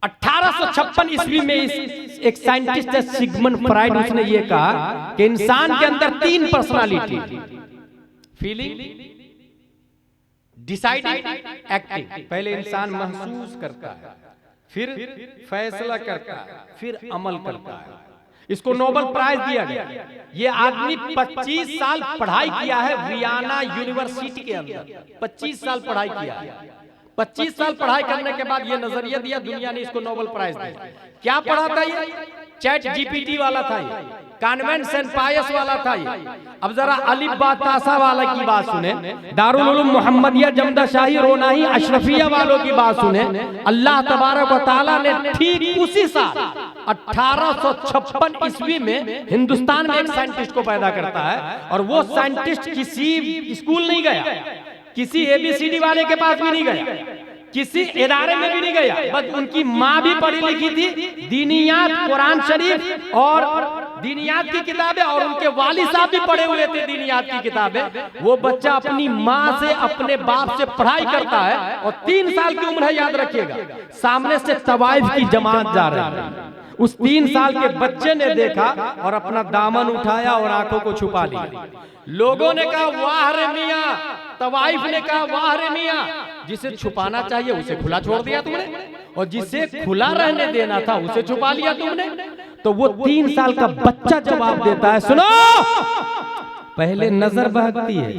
1856 ईस्वी में एक साइंटिस्ट है सिगमंड फ्राइड, उसने ये कहा कि इंसान के अंदर 3 पर्सनालिटी, फीलिंग, डिसाइडिंग, एक्टिंग। पहले इंसान महसूस करता है, फिर फैसला करता है, फिर अमल करता है। इसको नोबेल प्राइज दिया गया। ये आदमी 25 साल पढ़ाई किया है वियना यूनिवर्सिटी के अंदर। 25 साल पढ़ाई किया है। 25 साल पढ़ाई करने के बाद ये नजरिया दिया, दुनिया ने इसको नोबेल प्राइज दिया। क्या पढ़ा था ये? चैट जीपीटी वाला था ये, कॉन्वेंट सेंट पायस वाला था ये। अब जरा अलिफ बा तासा वाला की बात सुने, दारुल उलूम मोहम्मदिया जमदा शाही रोनाही अशरफिया वालों की बात सुने। अल्लाह तबारक व तआला ने ठीक उसी साल 1856 ईस्वी में हिंदुस्तान में एक साइंटिस्ट को पैदा करता है। और वो साइंटिस्ट किसी स्कूल नहीं गया, किसी एबीसीडी वाले के पास भी नहीं गया, किसी इदारे में भी नहीं गया, बस उनकी माँ भी पढ़ी लिखी थी, दीनियात, कुरान शरीफ और दीनियात की किताबें, और उनके वालिद साहब भी पढ़े हुए थे दीनियात की किताबें। वो बच्चा अपनी माँ से, अपने बाप से पढ़ाई करता है और 3 साल की उम्र है, याद रखिएगा। सामने से तवाइफ की जमात जा रही है। उस 3 साल के बच्चे ने देखा और अपना दामन उठाया और आंखों को छुपा लिया। लोगों ने कहा वाह रे मियां, तवाइफ ने कहा वाह रे मियां, जिसे छुपाना चाहिए उसे खुला छोड़ दिया तुमने, और जिसे खुला रहने देना था उसे छुपा लिया तुमने। तो वो 3 साल का बच्चा जवाब देता है, सुनो, पहले नजर बहकती है,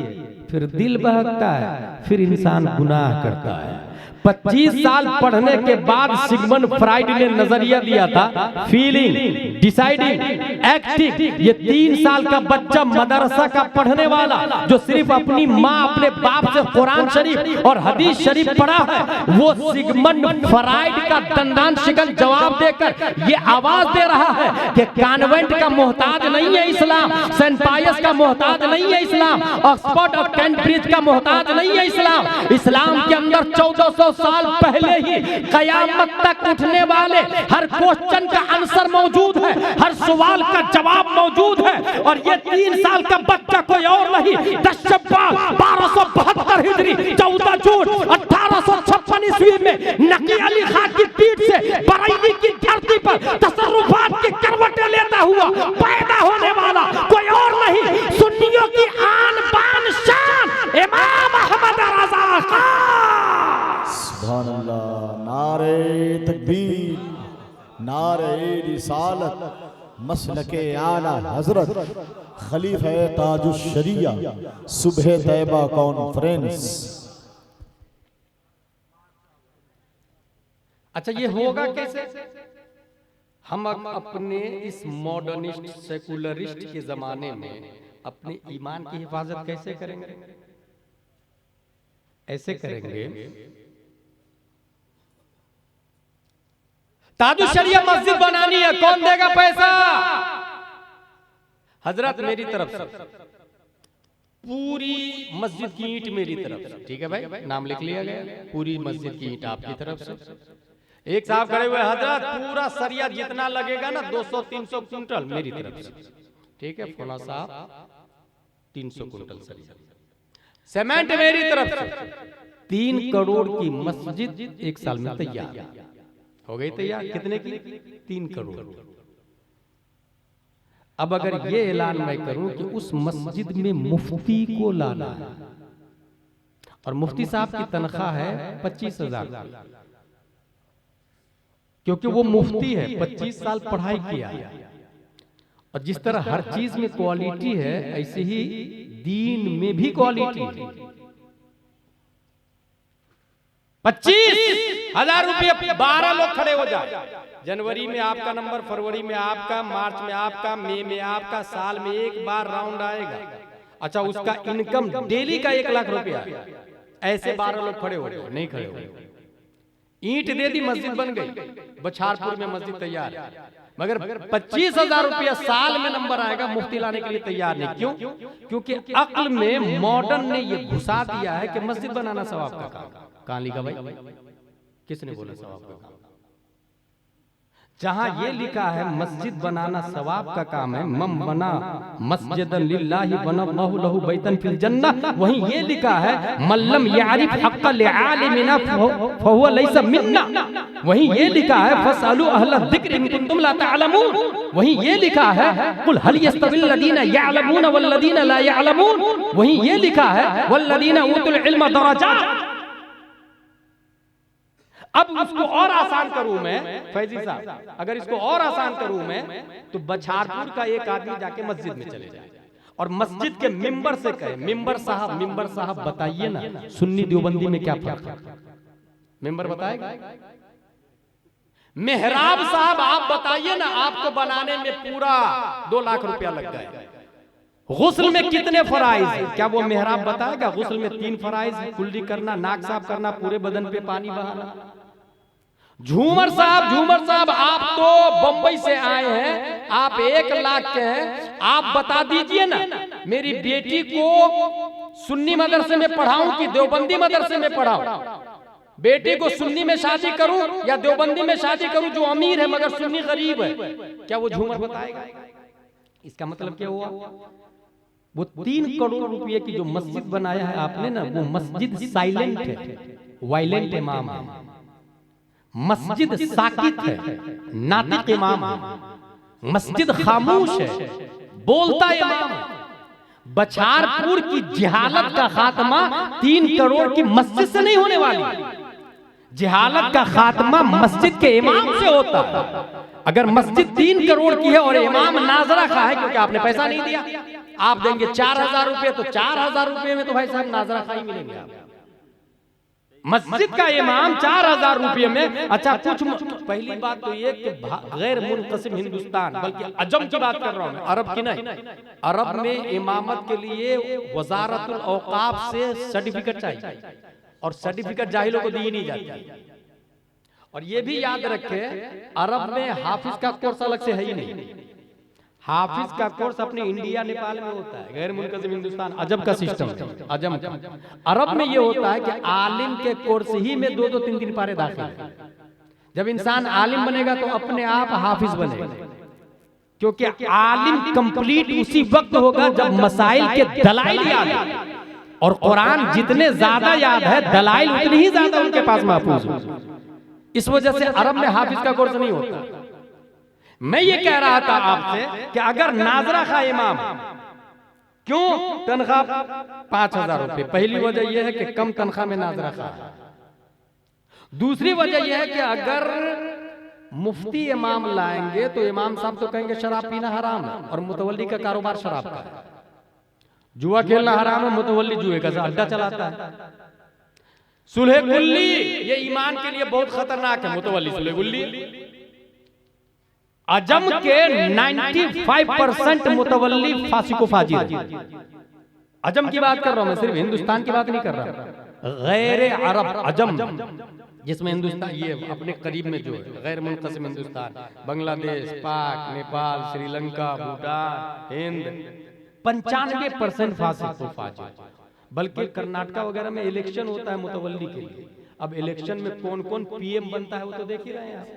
फिर दिल बहकता है, फिर इंसान गुनाह करता है। 25 साल पढ़ने के बाद सिगमंड फ्राइड ने नजरिया दिया था फीलिंग, डिसाइडिंग, एक्टिंग। ये 3 साल का बच्चा मदरसा का पढ़ने वाला जो सिर्फ अपनी माँ, अपने बाप से कुरान शरीफ और हदीस शरीफ पढ़ा है, वो सिगमंड फ्राइड का दंदान शिकन जवाब देकर ये आवाज दे रहा है कि कॉन्वेंट का मोहताज नहीं है इस्लाम, सेंट पायस का मोहताज नहीं है इस्लाम, ऑक्सफोर्ड और कैम्ब्रिज का मोहताज नहीं है इस्लाम। इस्लाम के अंदर 1400 साल पहले ही कयामत तक उठने वाले हर क्वेश्चन का आंसर मौजूद है, हर सवाल का जवाब मौजूद है। और ये 3 साल का बच्चा कोई और नहीं, 10 शव्वाल 1272 हिजरी 14 जून 1856 ईस्वी में नकी अली खान की पीठ से बरेली की धरती पर तसर्रुफात की करवटें लेता हुआ पैदा होने वाला कोई और नहीं, सुन्नियों की आन बान शान इमाम अहमद रज़ा खान। सुभान अल्लाह। नारे तकबीर, नारे रिसालत, मसलके आला हजरत, खलीफा ताजुश शरिया, सुबह तैयबा कॉन्फ्रेंस। अच्छा, ये होगा कैसे? हम अपने इस मॉडर्निस्ट सेकुलरिस्ट के जमाने में अपने ईमान की हिफाजत कैसे करेंगे? ऐसे करेंगे ताजुश शरिया मस्जिद बनानी है, कौन देगा पैसा? हजरत मेरी तरफ से पूरी मस्जिद की ईंट मेरी तरफ से, ठीक है भाई, नाम लिख लिया गया, पूरी मस्जिद की ईंट आपकी तरफ से। एक साहब खड़े हुए, हजरत पूरा सरिया जितना लगेगा ना 200-300 कुंटल मेरी तरफ से, ठीक है। फौला साहब 300 कुंटल सरिया, सीमेंट मेरी तरफ से। 3 करोड़ की मस्जिद 1 साल में तैयार हो गई। तैयार कितने की? 3 करोड़। अब अगर ये ऐलान मैं करूं कि उस मस्जिद में मुफ्ती को लाना है, और मुफ्ती साहब की तनख्वाह है 25,000, क्योंकि वो मुफ्ती है, 25 साल पढ़ाई किया है, और जिस तरह हर चीज में क्वालिटी है ऐसे ही दीन में भी क्वालिटी है। 25,000 रुपये, 12 लोग खड़े हो जाए। जनवरी में आपका नंबर, फरवरी में आपका, मार्च में आपका, मई में आपका, साल में एक बार राउंड आएगा। अच्छा, उसका इनकम डेली का 1 लाख रुपया, ऐसे 12 लोग खड़े हो गए, नहीं खड़े हो गए। ईंट दे दी, मस्जिद बन गई, बछारपुर में मस्जिद तैयार है। मगर 25,000 रुपया साल में नंबर आएगा, मुफ्ती लाने के लिए तैयार नहीं। क्यों? क्योंकि अक्ल में मॉडर्न ने ये घुसा दिया है कि मस्जिद बनाना सवाब का काम। कहां लिखा भाई? किसने बोला सवाब का काम? जहां ये लिखा है मस्जिद बनाना सवाब का काम है, मम बना मस्जिदन लिल्लाहि बनल्लाहु लहु बैतन फिल जन्नह, वहीं ये लिखा है मल्लम यारिफ हक्क लिआलिमिना फहुवा लैसा मिन्ना, वहीं ये लिखा है फसअलु अहल ज़िक्र इन कुंतुम ला तअलमून, वहीं ये लिखा है कुल हल यस्तविल लदीना यअलमून वल लदीना ला यअलमून, वहीं ये लिखा है वल लदीना उतुल इल्म दरजात। अब उसको और आसान करूं मैं, फैजी साहब, अगर इसको और आसान करूं मैं, तो बछारपुर का एक आदमी जाके मस्जिद में चले जाए और मस्जिद के मिंबर से कहे, मिंबर साहब बताइए ना सुन्नी देवबंदी में क्या फर्क है? मिंबर बताएगा? मेहराब साहब आप बताइए ना, आपको बनाने में पूरा 2 लाख रुपया लग गया। गुस्ल में कितने फराइज है? क्या वो मेहराब बताएगा? गुस्ल में 3 फराइज है, कुल्ली करना, नाक साफ करना, पूरे बदन पे पानी बहाना। झूमर साहब आप तो बंबई से आए हैं, आप 1 लाख के हैं, आप बता दीजिए ना मेरी बेटी को सुन्नी मदरसे में पढ़ाऊं कि देवबंदी मदरसे में पढ़ाऊं? बेटी को सुन्नी में शादी करूं या देवबंदी में शादी करूं जो अमीर है मगर सुन्नी गरीब है? क्या वो झूमर बताएगा? इसका मतलब क्या हुआ? वो 3 करोड़ रुपए की जो मस्जिद बनाया है आपने ना, वो मस्जिद साइलेंट है, वायलेंट इमाम है। मस्जिद साकित है, नातिक इमाम है। मस्जिद खामोश है, बोलता इमाम है। बछारपुर की जिहालत का खात्मा 3 करोड़ की मस्जिद से नहीं होने वाली। जिहालत का खात्मा मस्जिद के इमाम से होता है। अगर मस्जिद 3 करोड़ की है और इमाम नाजरा खा है क्योंकि आपने पैसा नहीं दिया, आप देंगे 4,000 रुपये, तो 4,000 रुपये में तो भाई साहब नाजरा खा ही मिलेंगे आप। मस्जिद का इमाम 4,000 रुपये में। अच्छा, कुछ पहली बात तो ये कि गैर मुनक़सिम हिंदुस्तान, बल्कि अजम की बात कर रहा हूं मैं, अरब की नहीं। अरब में इमामत के लिए वज़ारतुल औक़ाफ़ से सर्टिफिकेट चाहिए, और सर्टिफिकेट जाहिलों को दी नहीं जाती। और ये भी याद रखे, अरब में हाफिज का कोर्स अलग से है ही नहीं। हाफिज का कोर्स अपने इंडिया नेपाल में होता है, गैर मुनक़सिम हिंदुस्तान अजम का सिस्टम, अजम का। अरब में ये होता है कि आलिम के कोर्स ही में 2-2, 3-3 पारे दाखिल है। जब इंसान आलिम बनेगा तो अपने आप हाफिज बनेगा, क्योंकि आलिम कंप्लीट उसी वक्त होगा जब मसाइल के दलाइल याद है, और कुरान जितने ज्यादा याद है दलाइल उतनी ही ज्यादा उनके पास महफूज हो। इस वजह से अरब में हाफिज का कोर्स नहीं होता। मैं ये कह रहा था आपसे कि अगर नाजरा खा इमाम, क्यों तनख्वाह 5,000 रुपये? पहली वजह यह है कि कम तनख्वाह में नाजरा खा। दूसरी वजह यह है कि अगर मुफ्ती इमाम लाएंगे तो इमाम साहब तो कहेंगे शराब पीना हराम है, और मुतवल्ली का कारोबार शराब का है। जुआ खेलना हराम है, मुतवल्ली जुए का अड्डा चलाता है। सुलह गुल्ली ये ईमान के लिए बहुत खतरनाक है, मुतवल्ली सुलह गुल्ली। अजम के 95% मुतवल्ली फासिको फाजिर है। अजम की बात कर रहा हूं मैं, सिर्फ हिंदुस्तान की बात नहीं कर रहा। गैर अरब अजम जिसमें हिंदुस्तान ये अपने करीब में जो है गैर मुनक़सिम हिंदुस्तान, बांग्लादेश, पाक, नेपाल, श्रीलंका, भूटान, हिंद 95% फासिद। बल्कि कर्नाटका वगैरह में इलेक्शन होता है मुतवल्ली के लिए। अब इलेक्शन में कौन कौन पीएम बनता है वो तो देख ही रहे हैं आप।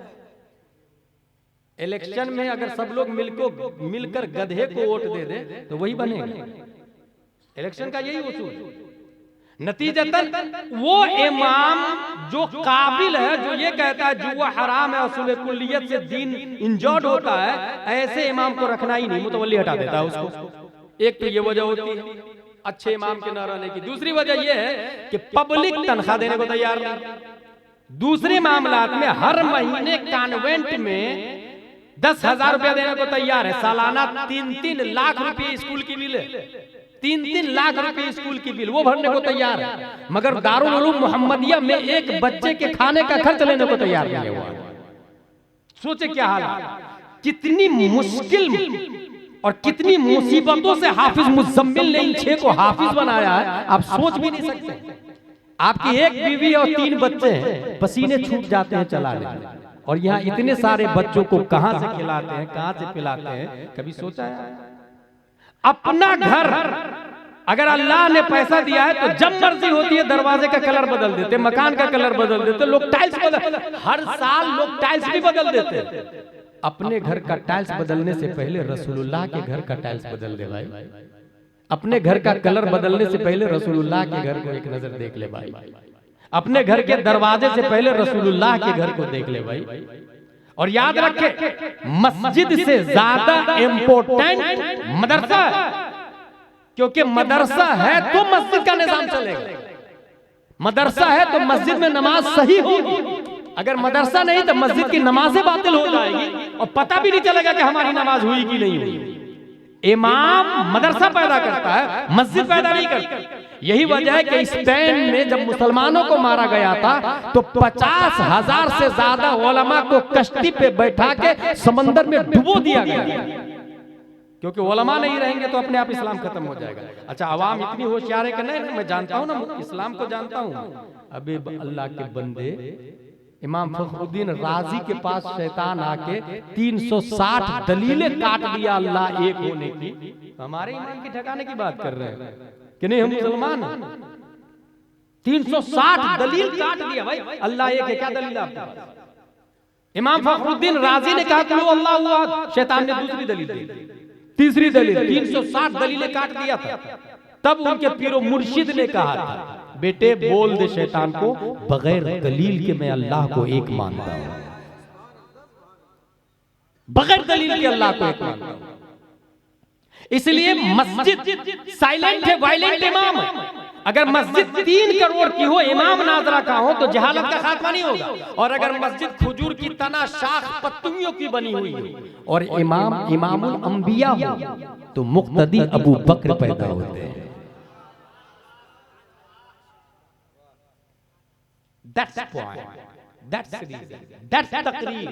इलेक्शन में अगर सब लोग मिलकर गधे को वोट दे दे तो वही बनेगा। इलेक्शन का यही उसूल है। नतीजतन वो इमाम जो काबिल है, जो ये कहता है जुआ हराम है, उसूल कुल्लियत से दीन इंजर्ड होता है, ऐसे इमाम को रखना ही नहीं, मुतवल्ली हटा देता है उसको। एक तो ये वजह होती है अच्छे इमाम के न रहने की। दूसरी वजह यह है कि पब्लिक तनख्वाह देने को तैयार नहीं। दूसरे मामलात में हर महीने कॉन्वेंट में 10,000 रुपया देने को तैयार है। सालाना 3-3 लाख रुपए स्कूल की बिल है, 3-3 लाख रुपए स्कूल की बिल वो भरने को तैयार है। मगर दारुल उलूम मोहम्मदिया में एक बच्चे के खाने का खर्च लेने को तैयार नहीं हुआ। सोचे क्या हाल है, कितनी मुश्किल और कितनी मुसीबतों से हाफिज मुज़म्मिल ने इन 6 को हाफिज बनाया है, आप सोच भी नहीं सकते। आपकी एक बीवी और 3 बच्चे हैं, पसीने छूट जाते हैं चलाने में, और यहाँ इतने सारे बच्चों को कहां से खिलाते हैं, कहां से पिलाते हैं, कभी सोचा है? अपना घर अगर अल्लाह ने पैसा दिया है तो जब मर्जी होती है दरवाजे का कलर बदल देते, मकान का कलर बदल देते, लोग टाइल्स बदल, हर साल लोग टाइल्स भी बदल देते। अपने घर का टाइल्स बदलने से पहले रसूलुल्लाह के घर का टाइल्स बदल दे भाई। अपने घर का कलर बदलने से पहले रसूलुल्लाह के घर को एक नजर देख ले भाई। अपने घर के दरवाजे से पहले रसूलुल्लाह के घर को देख ले भाई। और याद रखे, मस्जिद से ज्यादा इंपॉर्टेंट मदरसा है, क्योंकि मदरसा है तो मस्जिद का निजाम चलेगा। मदरसा है तो मस्जिद में नमाज सही होगी। अगर मदरसा नहीं तो मस्जिद की नमाजें बातिल हो जाएगी और पता भी नहीं चलेगा कि हमारी नमाज हुई कि नहीं हुई। इमाम मदरसा पैदा करता है, मस्जिद पैदा नहीं करता। यही वजह है कि स्पेन में जब मुसलमानों को मारा गया था तो 50,000 से ज्यादा उलमा को कश्ती पे बैठा के समंदर में डुबो दिया गया, क्योंकि उलमा नहीं रहेंगे तो अपने आप इस्लाम खत्म हो जाएगा। अच्छा, आवाम इतनी होशियार है कि नहीं, मैं जानता हूँ ना, इस्लाम को जानता हूँ। अबे अल्लाह के बंदे, इमाम फखरुद्दीन राजी के पास शैतान आके 360 दलीलें काट दिया अल्लाह एक होने की। हमारे ईमान की ठिकाने की बात कर रहे हैं कि नहीं, हम मुसलमान हैं। 360 दलील काट दिया भाई, अल्लाह एक है, क्या दलील आपके पास? इमाम फखरुद्दीन राजी ने कहा कि अल्लाह अल्लाह, शैतान ने दूसरी दलील दी, तीसरी दलील, 360 दलीलें काट दिया था। तब उनके पीरो मुर्शिद ने कहा था, बेटे बोल दे शैतान को, बगैर दलील के मैं अल्लाह को एक मानता हूं, बगैर दलील के अल्लाह को एक मानता हूं। इसलिए मस्जिद साइलेंट है, वायलेंट इमाम है। अगर मस्जिद 3 करोड़ की हो, इमाम नाजरा का हो, तो जहालत का खात्मा नहीं होगा। और अगर मस्जिद खजूर की तना शाख पत्तियों की बनी हुई है और इमाम इमामुल अंबिया हो, तो मुक्तदी अबू बकर पैदा होते हैं। That's point. That's reason. That's तकरीर।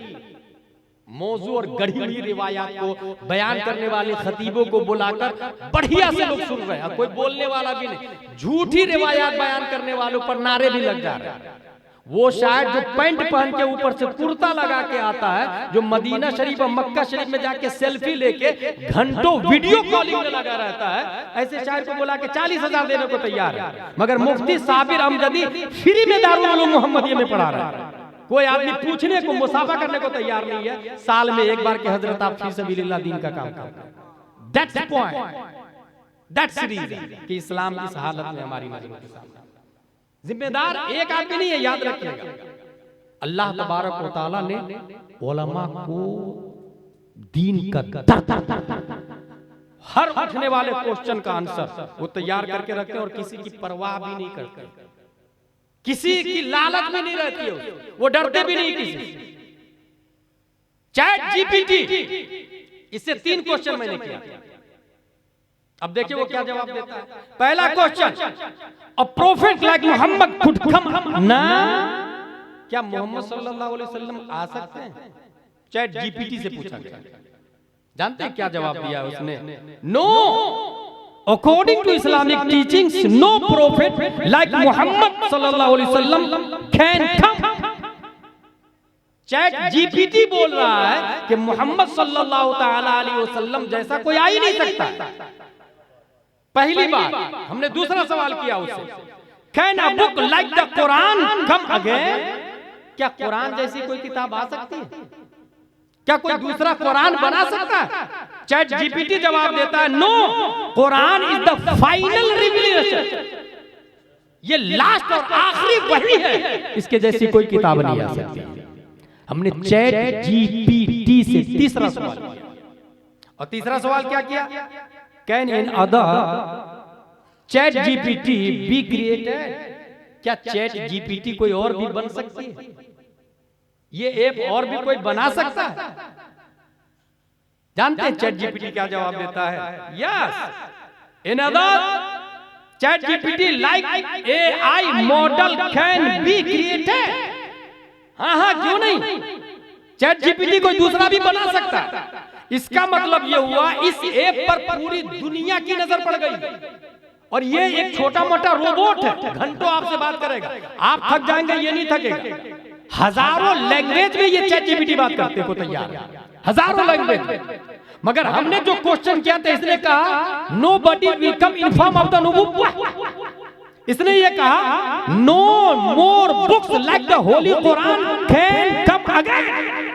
मौजू और गढ़ी हुई रिवायात को बयान करने वाले खतीबों को बुलाकर बढ़िया से लोग सुन रहे हैं, कोई बोलने वाला भी नहीं। झूठी रिवायात बयान करने वालों पर नारे भी लग जा रहे हैं। वो शायद जो पैंट पहन के ऊपर से कुर्ता लगा के आता है, जो मदीना शरीफ और मक्का शरीफ में जाके सेल्फी लेके घंटों वीडियो कॉलिंग में लगा रहता है, ऐसे शायर को बुला के 40,000 देने को तैयार है। मगर मुफ्ती साबिर अमजदी फ्री में दारुल उलूम मोहम्मदिया में पढ़ा रहा है। कोई आदमी पूछने को, मुसाफा करने को तैयार नहीं है। साल में एक बार के हजरत आप फी सबीलिल्लाह दीन का काम करते हैं। दैट्स पॉइंट, दैट्स रीजन कि इस्लाम इस हालत में हमारी नजरों के सामने। जिम्मेदार एक आदमी नहीं है, याद रखिएगा। अल्लाह तबारक व तआला ने उलमा को दीन का हर उठने वाले क्वेश्चन का आंसर वो तैयार करके रखते हैं और किसी की परवाह भी नहीं करते, किसी की लालच में नहीं रहती है, वो डरते भी नहीं किसी से। चैट जीपीटी, इससे 3 क्वेश्चन मैंने किया। अब देखिए वो क्या जवाब देता है। पहला question, a prophet like Muhammad could come ना, क्या मोहम्मद सल्लल्लाहु अलैहि वसल्लम आ सकते हैं? चैट जीपीटी से पूछा गया। जानते हैं क्या जवाब दिया उसने? No, according to Islamic teachings no prophet like Muhammad सल्लल्लाहु अलैहि वसल्लम कैन कम चैट जीपीटी बोल रहा है कि मोहम्मद सल्लल्लाहु ताला अलैहि वसल्लम जैसा कोई आ ही नहीं सकता। पहली बार हमने दूसरा सवाल किया उससे, can a book like the Quran come again? क्या कुरान जैसी कोई किताब आ सकती है? क्या कोई दूसरा कुरान बना सकता है? चैट जीपीटी जवाब देता है, no, Quran is the final revelation, ये लास्ट और आखिरी वही है, इसके जैसी कोई किताब नहीं आ सकती। हमने चैट जीपीटी से तीसरा सवाल किया, और तीसरा सवाल क्या किया? Can in other chat GPT be created? क्या चैट जीपीटी कोई और भी बन सकती है? ये ऐप और भी कोई बना सकता है? जानते हैं चैट जीपीटी क्या जवाब देता है? Yes, in other chat GPT like AI model can be created. हाँ हाँ, क्यों नहीं, चैट जीपीटी कोई दूसरा भी बना सकता है। इसका मतलब ये हुआ इस ऐप पर पूरी दुनिया की नजर पड़ गई, और ये एक छोटा मोटा रोबोट है, घंटों आपसे बात करेगा, आप थक जाएंगे, ये नहीं थकेगा। हजारों लैंग्वेज में ये चैट जीपीटी बात करते को तैयार है, हजारों लैंग्वेज में। मगर हमने जो क्वेश्चन किया था, इसने कहा nobody will come in form of the नुबुव्वा। इसने ये कहा no more books like the holy Quran can come again.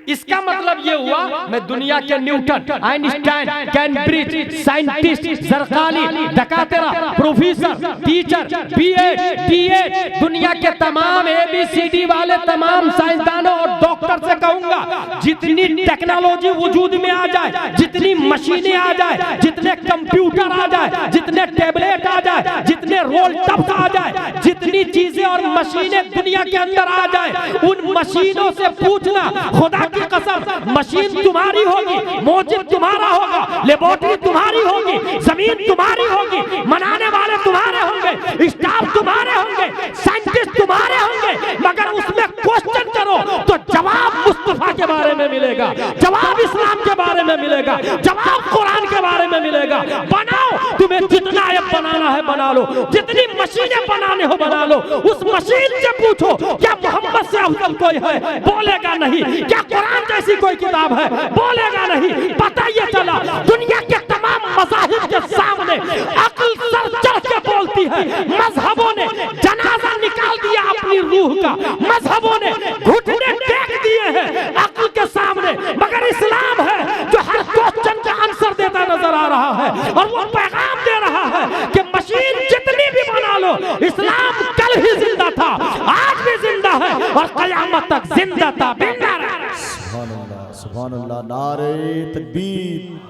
इसका मतलब ये हुआ मैं दुनिया के न्यूटन, आइंस्टाइन, कैम्ब्रिज, साइंटिस्ट, जरकाली, डकातेरा, प्रोफेसर, टीचर, बीएड, डीएड, दुनिया के तमाम एबीसीडी वाले तमाम साइंसदानों और डॉक्टर से कहूंगा, जितनी टेक्नोलॉजी वजूद में आ जाए, जितनी मशीनें आ जाए, जितने कंप्यूटर आ जाए, जितने टैबलेट आ जाए, जितने रोल टप्स आ जाए, जितनी चीजें और मशीनें दुनिया के अंदर आ जाए, उन मशीनों से पूछना, खुदा की कसम, मशीन तुम्हारी होगी, मौजिद तुम्हारा होगा, लेबोरेटरी तुम्हारी होगी, जमीन तुम्हारी होगी, मनाने वाले तुम्हारे होंगे, स्टाफ तुम्हारे होंगे, साइंटिस्ट तुम्हारे होंगे, मगर उसमें क्वेश्चन करो तो जवाब मुस्तफा के बारे में मिलेगा, जवाब इस्लाम के बारे में मिलेगा, जवाब कुरान के बारे में मिलेगा। बनाओ, तुम्हें जितना ऐप बनाना है बना लो, जितनी मशीनें बनाने हो बना लो, उस मशीन से पूछो क्या मोहम्मद से अफजल कोई है? बोलेगा नहीं। क्या कुरान जैसी कोई किताब है? बोलेगा नहीं। पता ये चला दुनिया के तमाम मज़ाहिब के सामने अक्ल सर चढ़ के बोलती है। मजहबों ने जनाजा निकाल दिया अपनी रूह का, मजहबों ने घुटने टेक दिए हैं अक्ल के सामने, मगर इस्लाम है जो हर क्वेश्चन का आंसर देता नजर आ रहा है, और वो पैगाम दे रहा है कि मशीन जितनी भी बना लो, इस्लाम कल ही जिंदा था, आज भी जिंदा है, और क़यामत तक जिंदा था, जिंदा रहा। सुभान अल्लाह, सुभान अल्लाह, नारे तकबीर,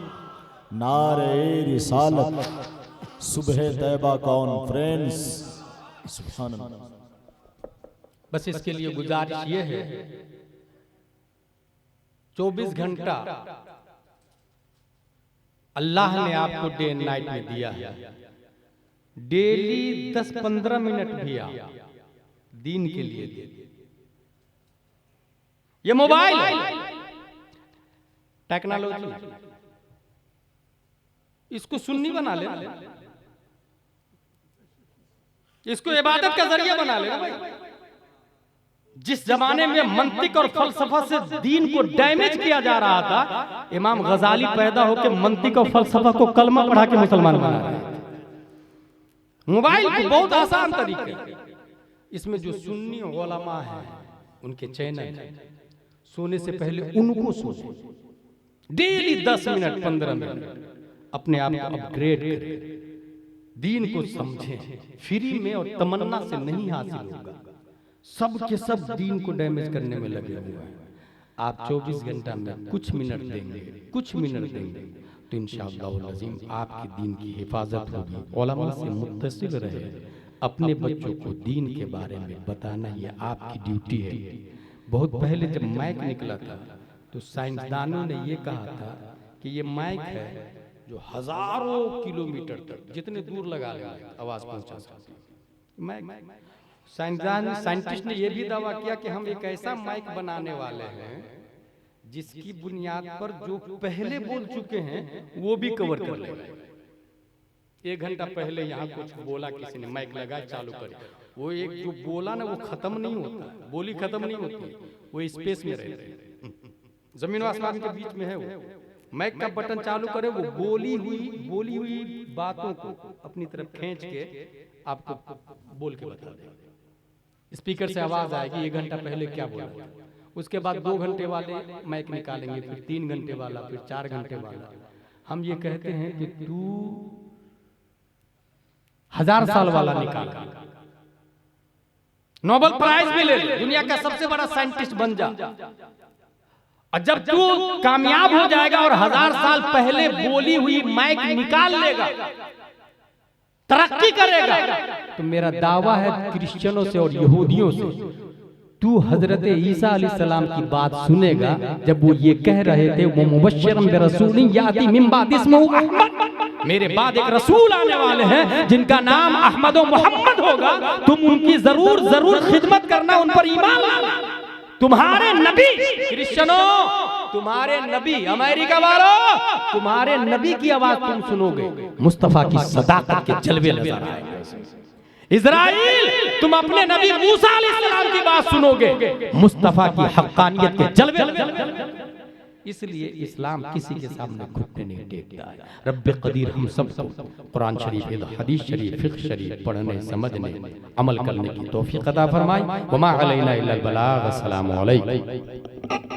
नारे रिसालत, सुबह तैबा कॉन्फ्रेंस, सुभान अल्लाह। बस इसके लिए गुजारिश ये है, 24 घंटा अल्लाह ने आपको डे एंड नाइट में दिया है, डेली 10-15 मिनट भी आप दीन के लिए दे। ये मोबाइल टेक्नोलॉजी, इसको सुन्नी बना ले, इसको इबादत का जरिया बना ले भाई। जिस जमाने में मंतिक और फलसफा से दीन को डैमेज किया जा रहा था, इमाम गजाली पैदा होकर मंतिक और फलसफा को कलमा पढ़ा के मुसलमान बना रहे हैं। मोबाइल को बहुत आसान तरीके, इसमें जो सुन्नी उलमा है उनके चैनल, सोने से पहले उनको सुने, डेली 10 मिनट 15 मिनट अपने आप को अपग्रेड करें, दीन को समझें, फ्री में और तमन्ना से नहीं हासिल होगा। सब के सब दीन को डैमेज करने में लगे हुए हैं। आप 24 घंटा में कुछ मिनट देंगे, कुछ मिनट देंगे तो इंशाअल्लाह अज़ीम आपकी दीन की हिफाजत होगी। उलमा से मुत्तसिल रहे, अपने बच्चों को दीन के बारे में बताना ये आपकी ड्यूटी है। बहुत पहले जब माइक निकला था तो साइंसदानों ने ये कहा था कि ये माइक है जो हजारों किलोमीटर तक जितने दूर लगा ले आवाज पहुंचा सकती है। माइक साइंटिस्ट ने यह भी दावा किया कि हम एक ऐसा माइक बनाने वाले हैं जिसकी बुनियाद पर जो पहले बोल चुके हैं वो भी कवर कर लेगा। 1 घंटा पहले यहाँ कुछ बोला किसी ने, माइक लगा चालू कर, वो एक जो बोला ना वो खत्म नहीं होता, बोली खत्म नहीं होती, वो स्पेस में रहती है, जमीन और आसमान के बीच में है वो। माइक का बटन चालू करे, वो बोली हुई बातों को अपनी तरफ खींच के आपको बोल के बता देगा। स्पीकर से आवाज आएगी 1 घंटा पहले क्या बोला, उसके बाद 2 घंटे वाले माइक निकालेंगे, फिर 3 घंटे वाला, फिर 4 घंटे वाला। हम ये कहते हैं कि तू 1000 साल वाला निकाल, नोबेल प्राइज भी ले, दुनिया का सबसे बड़ा साइंटिस्ट बन जा, और जब तू कामयाब हो जाएगा और 1000 साल पहले बोली हुई माइक निकाल लेगा, तरक्की करेगा, तो मेरा दावा है क्रिश्चियनों से और यहूदियों से तू हजरत ईसा अलैहिस्सलाम की बात सुनेगा। जब वो ये कह रहे थे वो मुबश्शिरन बिरसूलिन याती मिन बाद इस्मुहु अहमद, मेरे बाद एक रसूल आने वाले हैं जिनका नाम अहमद व मोहम्मद होगा, तुम उनकी जरूर खिदमत करना, उन पर ईमान लाना। तुम्हारे नबी क्रिश्चियनों, तुम्हारे नबी अमेरिका वालों, तुम्हारे नबी की आवाज तुम सुनोगे, मुस्तफा की सदाकत के जलवे नजर आएंगे। इज़राइल, तुम अपने नबी मूसा अलैहिस्सलाम की बात सुनोगे, मुस्तफा की हक्कानियत के जलवे। इसलिए इस्लाम किसी के सामने घुटने नहीं टेकता है। रब्बे कदीर हम सबको कुरान शरीफ, हदीस शरीफ, फिक्र शरीफ पढ़ने, समझने, अमल करने की तौफीक अता फरमाए। वमा अलैना इल्लल बलाग। अस्सलामु अलैकुम।